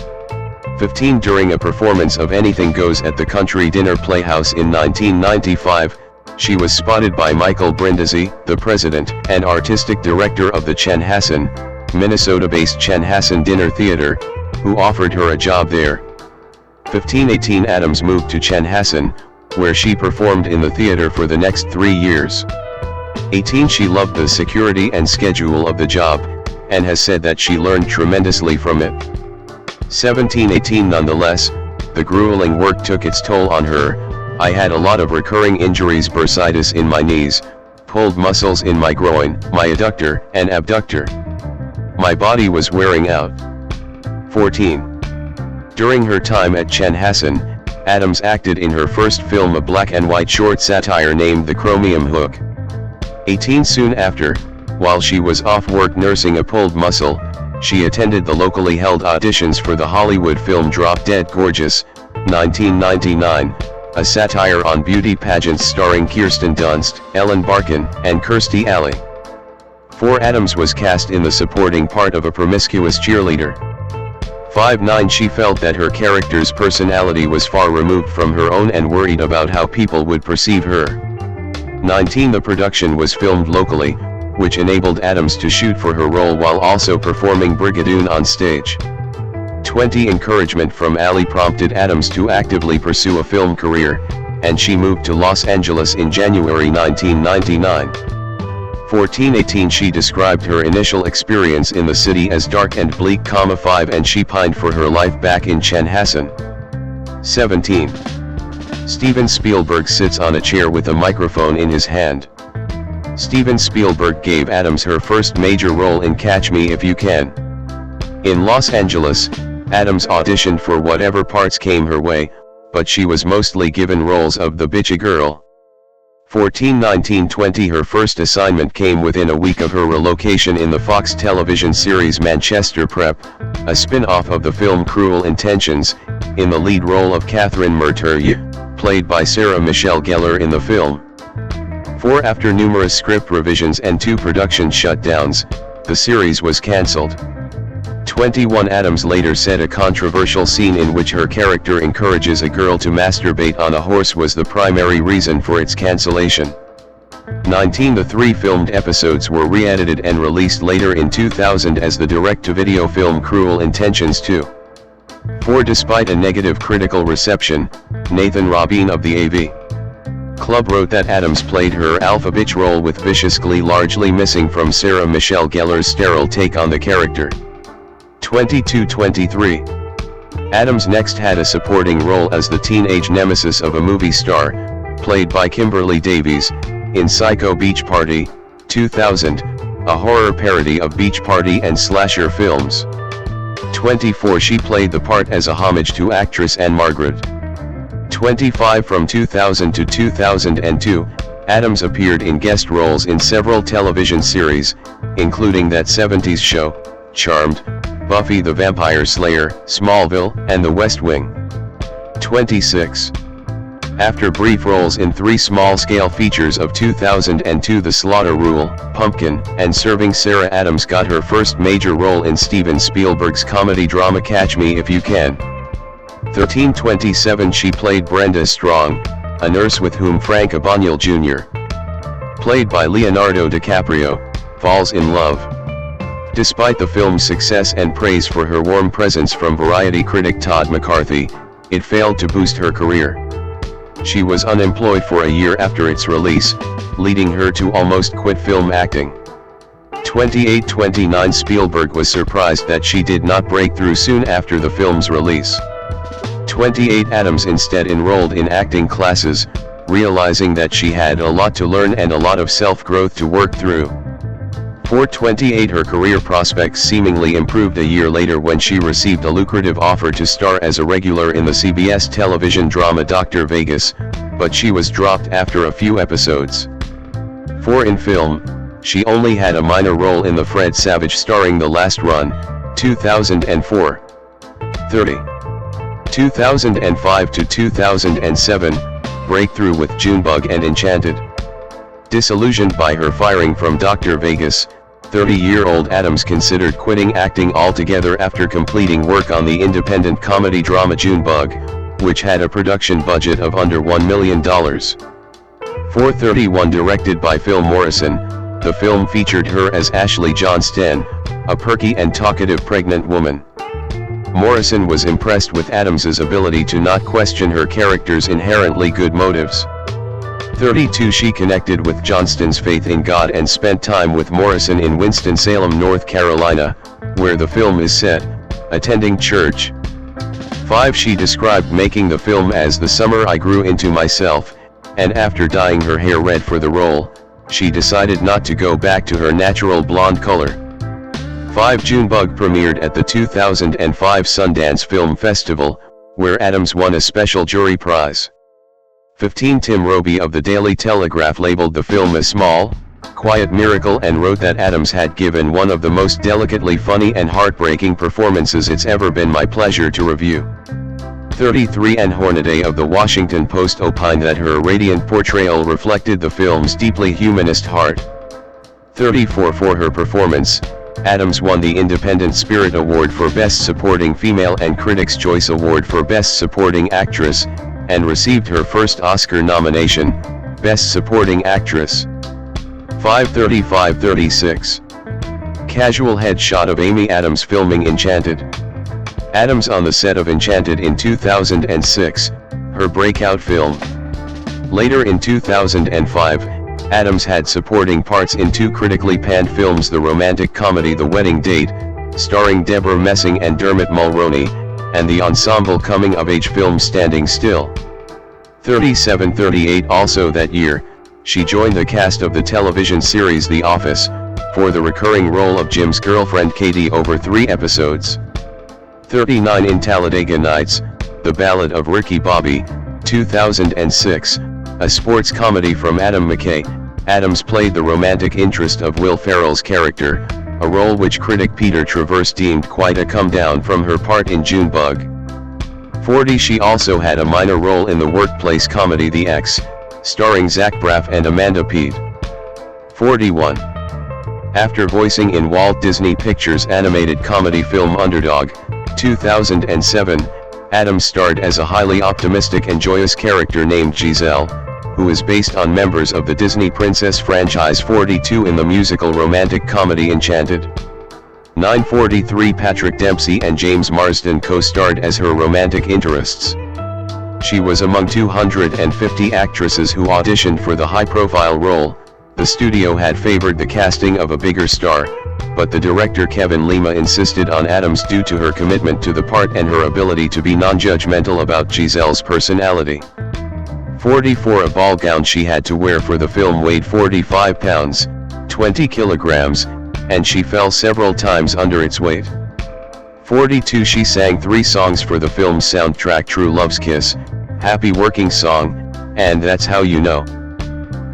15 During a performance of Anything Goes at the Country Dinner Playhouse in 1995, she was spotted by Michael Brindisi, the president and artistic director of the Chanhassen, Minnesota-based Chanhassen Dinner Theater, who offered her a job there. 15-18 Adams moved to Chanhassen, where she performed in the theater for the next 3 years. 18 She loved the security and schedule of the job, and has said that she learned tremendously from it. 17-18 Nonetheless, the grueling work took its toll on her. I had a lot of recurring injuries, bursitis in my knees, pulled muscles in my groin, my adductor and abductor. My body was wearing out. 14. During her time at Chanhassen, Adams acted in her first film, a black and white short satire named The Chromium Hook. 18 Soon after, while she was off work nursing a pulled muscle, she attended the locally held auditions for the Hollywood film Drop Dead Gorgeous, 1999, a satire on beauty pageants starring Kirsten Dunst, Ellen Barkin, and Kirstie Alley. 4. Adams was cast in the supporting part of a promiscuous cheerleader. 5. 9. She felt that her character's personality was far removed from her own and worried about how people would perceive her. 19. The production was filmed locally, which enabled Adams to shoot for her role while also performing Brigadoon on stage. 20. Encouragement from Ali prompted Adams to actively pursue a film career, and she moved to Los Angeles in January 1999. 14. 18. She described her initial experience in the city as dark and bleak. 5. And she pined for her life back in Chanhassen. 17. Steven Spielberg sits on a chair with a microphone in his hand. Steven Spielberg gave Adams her first major role in Catch Me If You Can. In Los Angeles, Adams auditioned for whatever parts came her way, but she was mostly given roles of the bitchy girl. 14. 19. 20. Her first assignment came within a week of her relocation in the Fox television series Manchester Prep, a spin-off of the film Cruel Intentions, in the lead role of Catherine Merteuil, played by Sarah Michelle Gellar in the film. 4. After numerous script revisions and 2 production shutdowns, the series was cancelled. 21. Adams later said a controversial scene in which her character encourages a girl to masturbate on a horse was the primary reason for its cancellation. 19. The 3 filmed episodes were re-edited and released later in 2000 as the direct-to-video film Cruel Intentions 2. 4. Despite a negative critical reception, Nathan Rabin of the AV Club wrote that Adams played her alpha bitch role with vicious glee, largely missing from Sarah Michelle Gellar's sterile take on the character. 22-23. Adams next had a supporting role as the teenage nemesis of a movie star, played by Kimberly Davies, in Psycho Beach Party, 2000, a horror parody of beach party and slasher films. 24. She played the part as a homage to actress Anne Margaret. 25. From 2000 to 2002, Adams appeared in guest roles in several television series, including That 70s Show, Charmed, Buffy the Vampire Slayer, Smallville, and The West Wing. 26. After brief roles in 3 small-scale features of 2002, The Slaughter Rule, Pumpkin, and Serving Sarah, Adams got her first major role in Steven Spielberg's comedy drama Catch Me If You Can. 13-27. She played Brenda Strong, a nurse with whom Frank Abagnale Jr., played by Leonardo DiCaprio, falls in love. Despite the film's success and praise for her warm presence from Variety critic Todd McCarthy, it failed to boost her career. She was unemployed for a year after its release, leading her to almost quit film acting. 28-29. Spielberg was surprised that she did not break through soon after the film's release. 28. Adams instead enrolled in acting classes, realizing that she had a lot to learn and a lot of self-growth to work through. 428. Her career prospects seemingly improved a year later when she received a lucrative offer to star as a regular in the CBS television drama Dr. Vegas, but she was dropped after a few episodes. 4. In film, she only had a minor role in the Fred Savage starring The Last Run, 2004. 30. 2005 to 2007, breakthrough with Junebug and Enchanted. Disillusioned by her firing from Dr. Vegas, 30-year-old Adams considered quitting acting altogether after completing work on the independent comedy drama Junebug, which had a production budget of under $1 million. 431. Directed by Phil Morrison, the film featured her as Ashley Johnston, a perky and talkative pregnant woman. Morrison was impressed with Adams's ability to not question her character's inherently good motives. 32. She connected with Johnston's faith in God and spent time with Morrison in Winston-Salem, North Carolina, where the film is set, attending church. 5. She described making the film as the summer I grew into myself, and after dyeing her hair red for the role, she decided not to go back to her natural blonde color. 5. Junebug premiered at the 2005 Sundance Film Festival, where Adams won a special jury prize. 15. Tim Roby of the Daily Telegraph labeled the film a small, quiet miracle and wrote that Adams had given one of the most delicately funny and heartbreaking performances it's ever been my pleasure to review. 33. Ann Hornaday of the Washington Post opined that her radiant portrayal reflected the film's deeply humanist heart. 34 For her performance, Addams won the Independent Spirit Award for Best Supporting Female and Critics' Choice Award for Best Supporting Actress, and received her first Oscar nomination, Best Supporting Actress. 5:35:36. Casual headshot of Amy Addams filming Enchanted. Addams on the set of Enchanted in 2006, her breakout film. Later in 2005, Addams had supporting parts in two critically panned films: the romantic comedy The Wedding Date, starring Deborah Messing and Dermot Mulroney, and the ensemble coming-of-age film Standing Still. 37:38 Also that year, she joined the cast of the television series The Office, for the recurring role of Jim's girlfriend Katie over 3 episodes. 39 In Talladega Nights, The Ballad of Ricky Bobby, 2006, a sports comedy from Adam McKay, Addams played the romantic interest of Will Ferrell's character, a role which critic Peter Travers deemed quite a come down from her part in Junebug. 40 She also had a minor role in the workplace comedy The X, starring Zach Braff and Amanda Peet. 41. After voicing in Walt Disney Pictures' animated comedy film Underdog, 2007, Addams starred as a highly optimistic and joyous character named Giselle, who is based on members of the Disney Princess franchise. 42 In the musical romantic comedy Enchanted. 9:43 Patrick Dempsey and James Marsden co-starred as her romantic interests. She was among 250 actresses who auditioned for the high-profile role. The studio had favored the casting of a bigger star, but the director Kevin Lima insisted on Addams due to her commitment to the part and her ability to be non-judgmental about Giselle's personality. 44 A ball gown she had to wear for the film weighed 45 pounds, 20 kilograms, and she fell several times under its weight. 42 She sang 3 songs for the film's soundtrack: True Love's Kiss, Happy Working Song, and That's How You Know.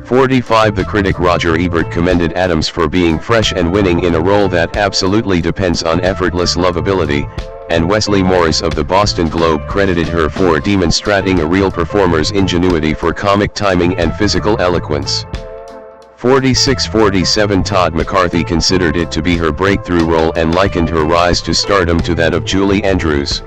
45 The critic Roger Ebert commended Addams for being fresh and winning in a role that absolutely depends on effortless lovability, and Wesley Morris of the Boston Globe credited her for demonstrating a real performer's ingenuity for comic timing and physical eloquence. 46-47 Todd McCarthy considered it to be her breakthrough role and likened her rise to stardom to that of Julie Andrews.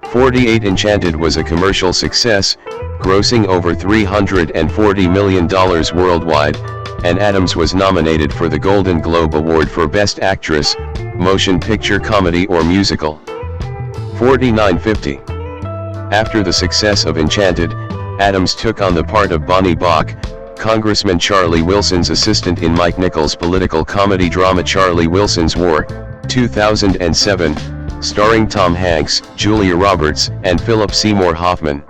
48 Enchanted was a commercial success, grossing over $340 million worldwide, and Addams was nominated for the Golden Globe Award for Best Actress, Motion Picture Comedy or Musical. 49-50. After the success of Enchanted, Addams took on the part of Bonnie Bach, Congressman Charlie Wilson's assistant in Mike Nichols' political comedy drama Charlie Wilson's War, 2007, starring Tom Hanks, Julia Roberts, and Philip Seymour Hoffman.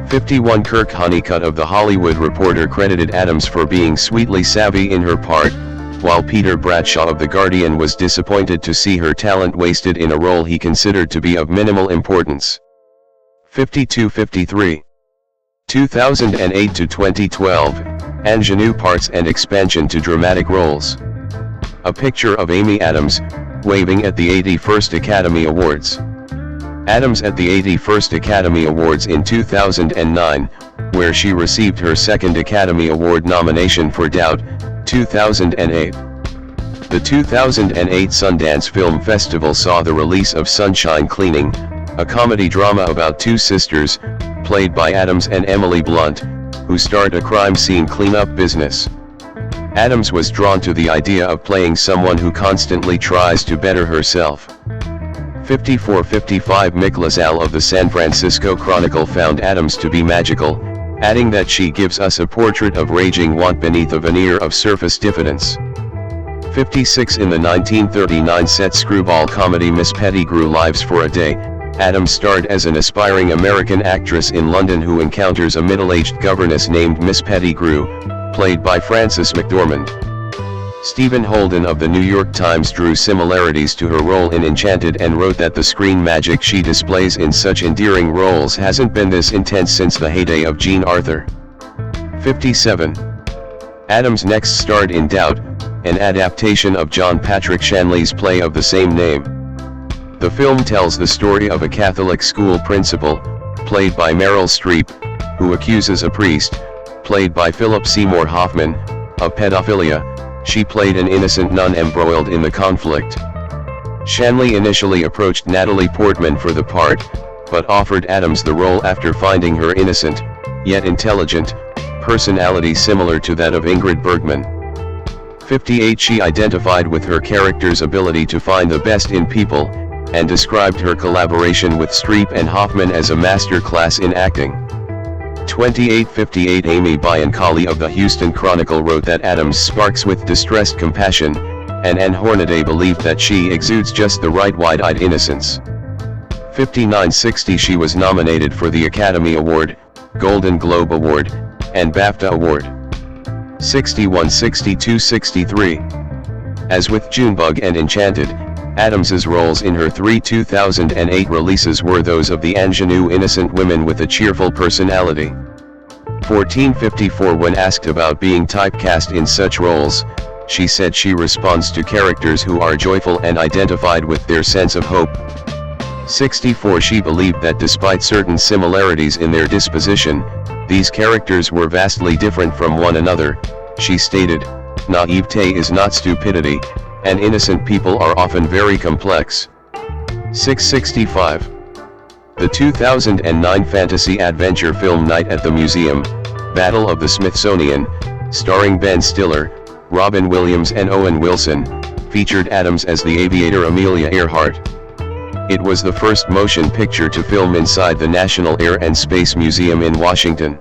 51 Kirk Honeycutt of The Hollywood Reporter credited Addams for being sweetly savvy in her part, while Peter Bradshaw of The Guardian was disappointed to see her talent wasted in a role he considered to be of minimal importance. 52-53. 2008 to 2012, ingenue parts and expansion to dramatic roles. A picture of Amy Addams, waving at the 81st Academy Awards. Addams at the 81st Academy Awards in 2009, where she received her second Academy Award nomination for Doubt, 2008. The 2008 Sundance Film Festival saw the release of Sunshine Cleaning, a comedy drama about two sisters, played by Addams and Emily Blunt, who start a crime scene cleanup business. Addams was drawn to the idea of playing someone who constantly tries to better herself. 54-55 Mick LaSalle of the San Francisco Chronicle found Addams to be magical, adding that she gives us a portrait of raging want beneath a veneer of surface diffidence. 56 In the 1939 set screwball comedy Miss Pettigrew Lives for a Day, Addams starred as an aspiring American actress in London who encounters a middle-aged governess named Miss Pettigrew, played by Frances McDormand. Stephen Holden of the New York Times drew similarities to her role in Enchanted and wrote that the screen magic she displays in such endearing roles hasn't been this intense since the heyday of Jean Arthur. 57. Addams next starred in Doubt, an adaptation of John Patrick Shanley's play of the same name. The film tells the story of a Catholic school principal, played by Meryl Streep, who accuses a priest, played by Philip Seymour Hoffman, of pedophilia, She played an innocent nun embroiled in the conflict. Shanley initially approached Natalie Portman for the part, but offered Adams the role after finding her innocent, yet intelligent, personality similar to that of Ingrid Bergman. 58 She identified with her character's ability to find the best in people, and described her collaboration with Streep and Hoffman as a masterclass in acting. 28 58 Amy Biancali of the Houston Chronicle wrote that Adams sparks with distressed compassion, and Anne Hornaday believed that she exudes just the right wide-eyed innocence. 59 60 She was nominated for the Academy Award, Golden Globe Award, and BAFTA Award. 61 62 63 As with Junebug and Enchanted, Adams's roles in her three 2008 releases were those of the ingenue innocent women with a cheerful personality. 1454 When asked about being typecast in such roles, she said she responds to characters who are joyful and identified with their sense of hope. 64 She believed that despite certain similarities in their disposition, these characters were vastly different from one another. She stated, "Naivete is not stupidity, and innocent people are often very complex." 665 The 2009 fantasy adventure film Night at the Museum, Battle of the Smithsonian, starring Ben Stiller, Robin Williams and Owen Wilson, featured Adams as the aviator Amelia Earhart. It was the first motion picture to film inside the National Air and Space Museum in Washington.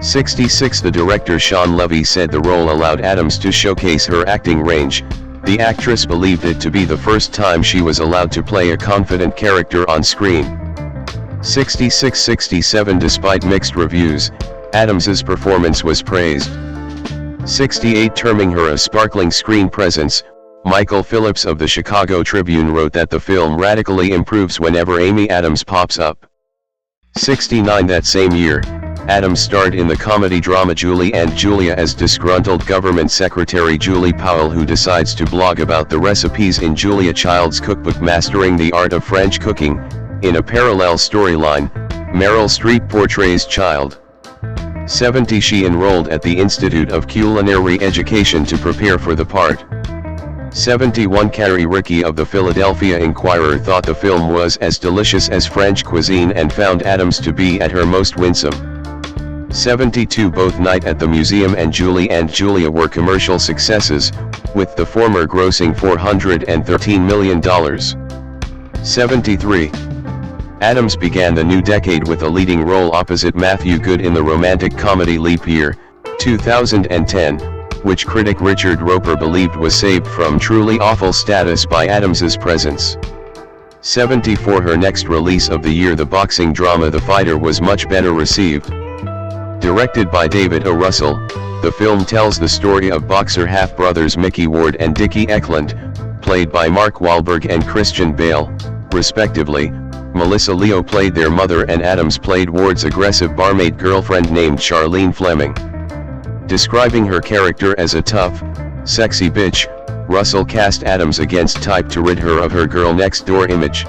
66 The director Sean Levy said the role allowed Adams to showcase her acting range. The actress believed it to be the first time she was allowed to play a confident character on screen. 66-67 Despite mixed reviews, Adams's performance was praised. 68 Terming her a sparkling screen presence, Michael Phillips of the Chicago Tribune wrote that the film radically improves whenever Amy Adams pops up. 69 That same year, Adams starred in the comedy drama Julie and Julia as disgruntled government secretary Julie Powell, who decides to blog about the recipes in Julia Child's cookbook Mastering the Art of French Cooking. In a parallel storyline, Meryl Streep portrays Child. 70 She enrolled at the Institute of Culinary Education to prepare for the part. 71 Carrie Rickey of the Philadelphia Inquirer thought the film was as delicious as French cuisine and found Adams to be at her most winsome. 72 Both Night at the Museum and Julia were commercial successes, with the former grossing $413 million. 73 Adams began the new decade with a leading role opposite Matthew Good in the romantic comedy Leap Year, 2010, which critic Richard Roper believed was saved from truly awful status by Adams's presence. 74 Her next release of the year, the boxing drama The Fighter, was much better received. Directed by David O. Russell, the film tells the story of boxer half-brothers Mickey Ward and Dickie Eklund, played by Mark Wahlberg and Christian Bale, respectively. Melissa Leo played their mother and Adams played Ward's aggressive barmaid girlfriend named Charlene Fleming. Describing her character as a tough, sexy bitch, Russell cast Adams against type to rid her of her girl-next-door image.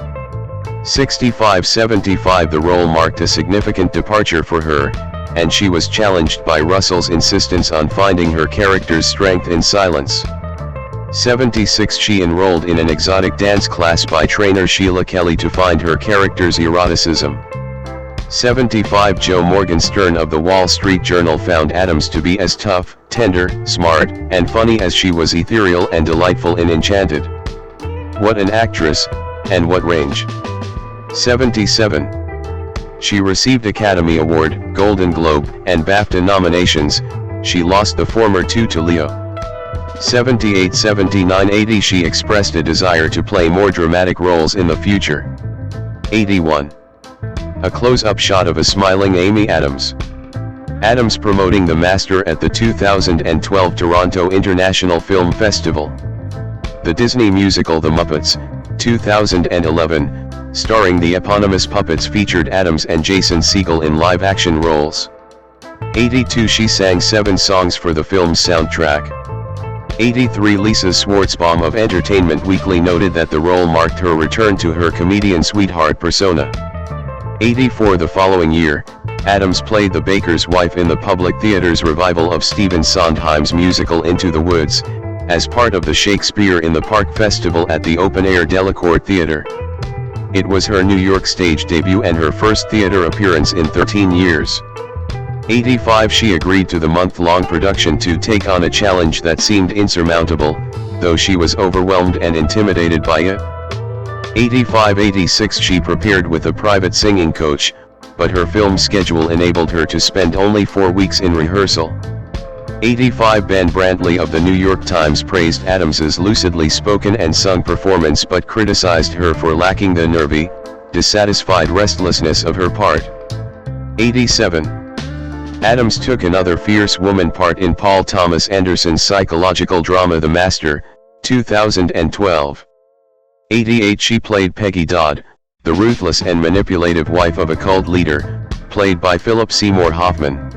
65-75 The role marked a significant departure for her, and she was challenged by Russell's insistence on finding her character's strength in silence. 76 She enrolled in an exotic dance class by trainer Sheila Kelly to find her character's eroticism. 75 Joe Morgenstern of the Wall Street Journal found Adams to be as tough, tender, smart, and funny as she was ethereal and delightful in Enchanted. What an actress, and what range. 77 She received Academy Award, Golden Globe, and BAFTA nominations. She lost the former two to Leo. 78-79-80 She expressed a desire to play more dramatic roles in the future. 81 A close-up shot of a smiling Amy Adams. Adams promoting The Master at the 2012 Toronto International Film Festival. The Disney musical The Muppets, 2011, starring the eponymous puppets, featured Adams and Jason Segel in live-action roles. 82 She sang 7 songs for the film's soundtrack. 83 Lisa Schwartzbaum of Entertainment Weekly noted that the role marked her return to her comedian sweetheart persona. 84 The following year, Adams played the baker's wife in the Public Theatre's revival of Stephen Sondheim's musical Into the Woods, as part of the Shakespeare in the Park Festival at the open-air Delacorte Theatre. It was her New York stage debut and her first theater appearance in 13 years. 85 She agreed to the month-long production to take on a challenge that seemed insurmountable, though she was overwhelmed and intimidated by it. 85-86 She prepared with a private singing coach, but her film schedule enabled her to spend only 4 weeks in rehearsal. 85 Ben Brantley of the New York Times praised Adams's lucidly spoken and sung performance but criticized her for lacking the nervy, dissatisfied restlessness of her part. 87. Adams took another fierce woman part in Paul Thomas Anderson's psychological drama The Master, 2012. 88 She played Peggy Dodd, the ruthless and manipulative wife of a cult leader, played by Philip Seymour Hoffman.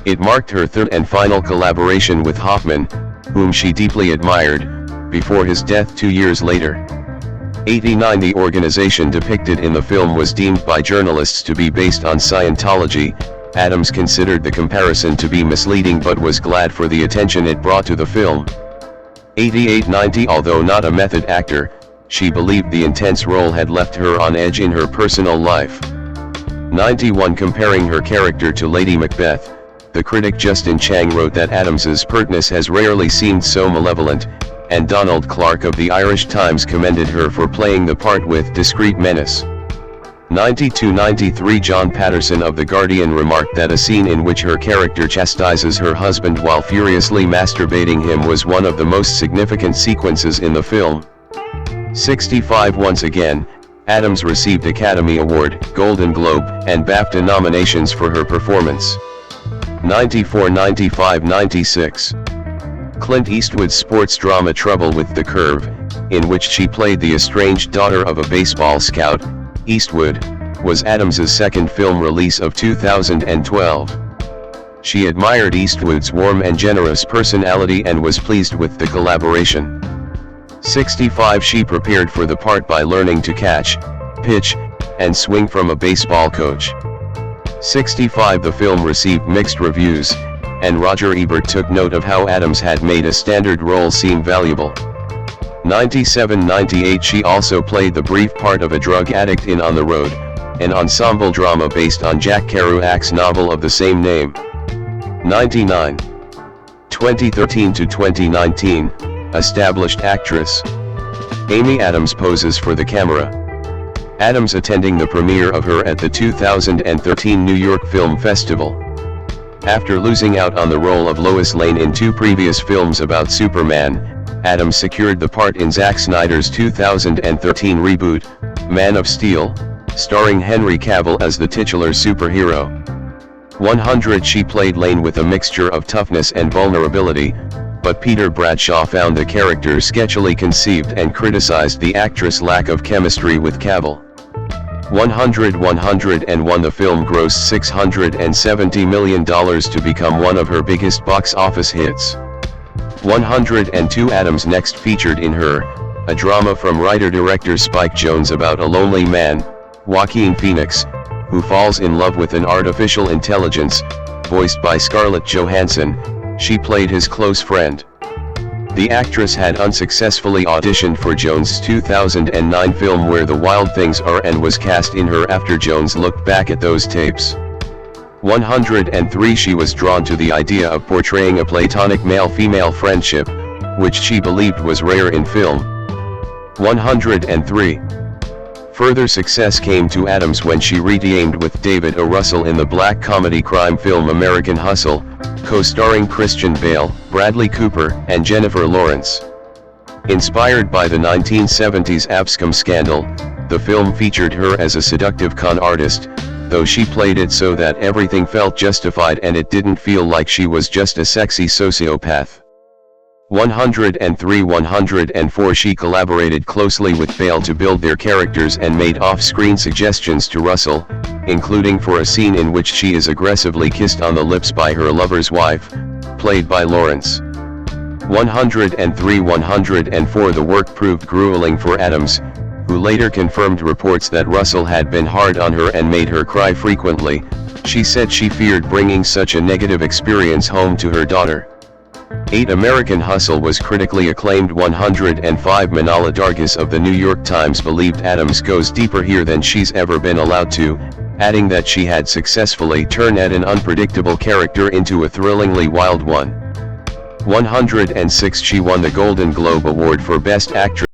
It marked her third and final collaboration with Hoffman, whom she deeply admired, before his death 2 years later. 89 The organization depicted in the film was deemed by journalists to be based on Scientology. Adams considered the comparison to be misleading but was glad for the attention it brought to the film. 88-90 Although not a method actor, she believed the intense role had left her on edge in her personal life. 91 Comparing her character to Lady Macbeth, the critic Justin Chang wrote that Adams's pertness has rarely seemed so malevolent, and Donald Clarke of the Irish Times commended her for playing the part with discreet menace. 92-93 John Patterson of The Guardian remarked that a scene in which her character chastises her husband while furiously masturbating him was one of the most significant sequences in the film. 65 Once again, Adams received Academy Award, Golden Globe, and BAFTA nominations for her performance. 94-95-96. Clint Eastwood's sports drama Trouble with the Curve, in which she played the estranged daughter of a baseball scout, Eastwood, was Adams's second film release of 2012. She admired Eastwood's warm and generous personality and was pleased with the collaboration. 65 She prepared for the part by learning to catch, pitch, and swing from a baseball coach. 65 The film received mixed reviews, and Roger Ebert took note of how Adams had made a standard role seem valuable. 97-98 She also played the brief part of a drug addict in On the Road, an ensemble drama based on Jack Kerouac's novel of the same name. 99. 2013-2019, established actress. Amy Adams poses for the camera. Adams attending the premiere of her at the 2013 New York Film Festival. After losing out on the role of Lois Lane in 2 previous films about Superman, Adams secured the part in Zack Snyder's 2013 reboot, Man of Steel, starring Henry Cavill as the titular superhero. 100 She played Lane with a mixture of toughness and vulnerability, but Peter Bradshaw found the character sketchily conceived and criticized the actress' lack of chemistry with Cavill. 101 The film grossed $670 million to become one of her biggest box office hits. 102 Adams next featured in Her, a drama from writer-director Spike Jonze about a lonely man, Joaquin Phoenix, who falls in love with an artificial intelligence, voiced by Scarlett Johansson. She played his close friend. The actress had unsuccessfully auditioned for Jones' 2009 film Where the Wild Things Are and was cast in Her after Jones looked back at those tapes. 103 She was drawn to the idea of portraying a platonic male-female friendship, which she believed was rare in film. 103. Further success came to Adams when she re-teamed with David O. Russell in the black comedy crime film American Hustle, co-starring Christian Bale, Bradley Cooper, and Jennifer Lawrence. Inspired by the 1970s Abscom scandal, the film featured her as a seductive con artist, though she played it so that everything felt justified and it didn't feel like she was just a sexy sociopath. 103-104 She collaborated closely with Bale to build their characters and made off-screen suggestions to Russell, including for a scene in which she is aggressively kissed on the lips by her lover's wife, played by Lawrence. 103-104 The work proved grueling for Adams, who later confirmed reports that Russell had been hard on her and made her cry frequently, She said she feared bringing such a negative experience home to her daughter. 8. American Hustle was critically acclaimed. 105. Manala Dargis of the New York Times believed Adams goes deeper here than she's ever been allowed to, adding that she had successfully turned an unpredictable character into a thrillingly wild one. 106. She won the Golden Globe Award for Best Actress.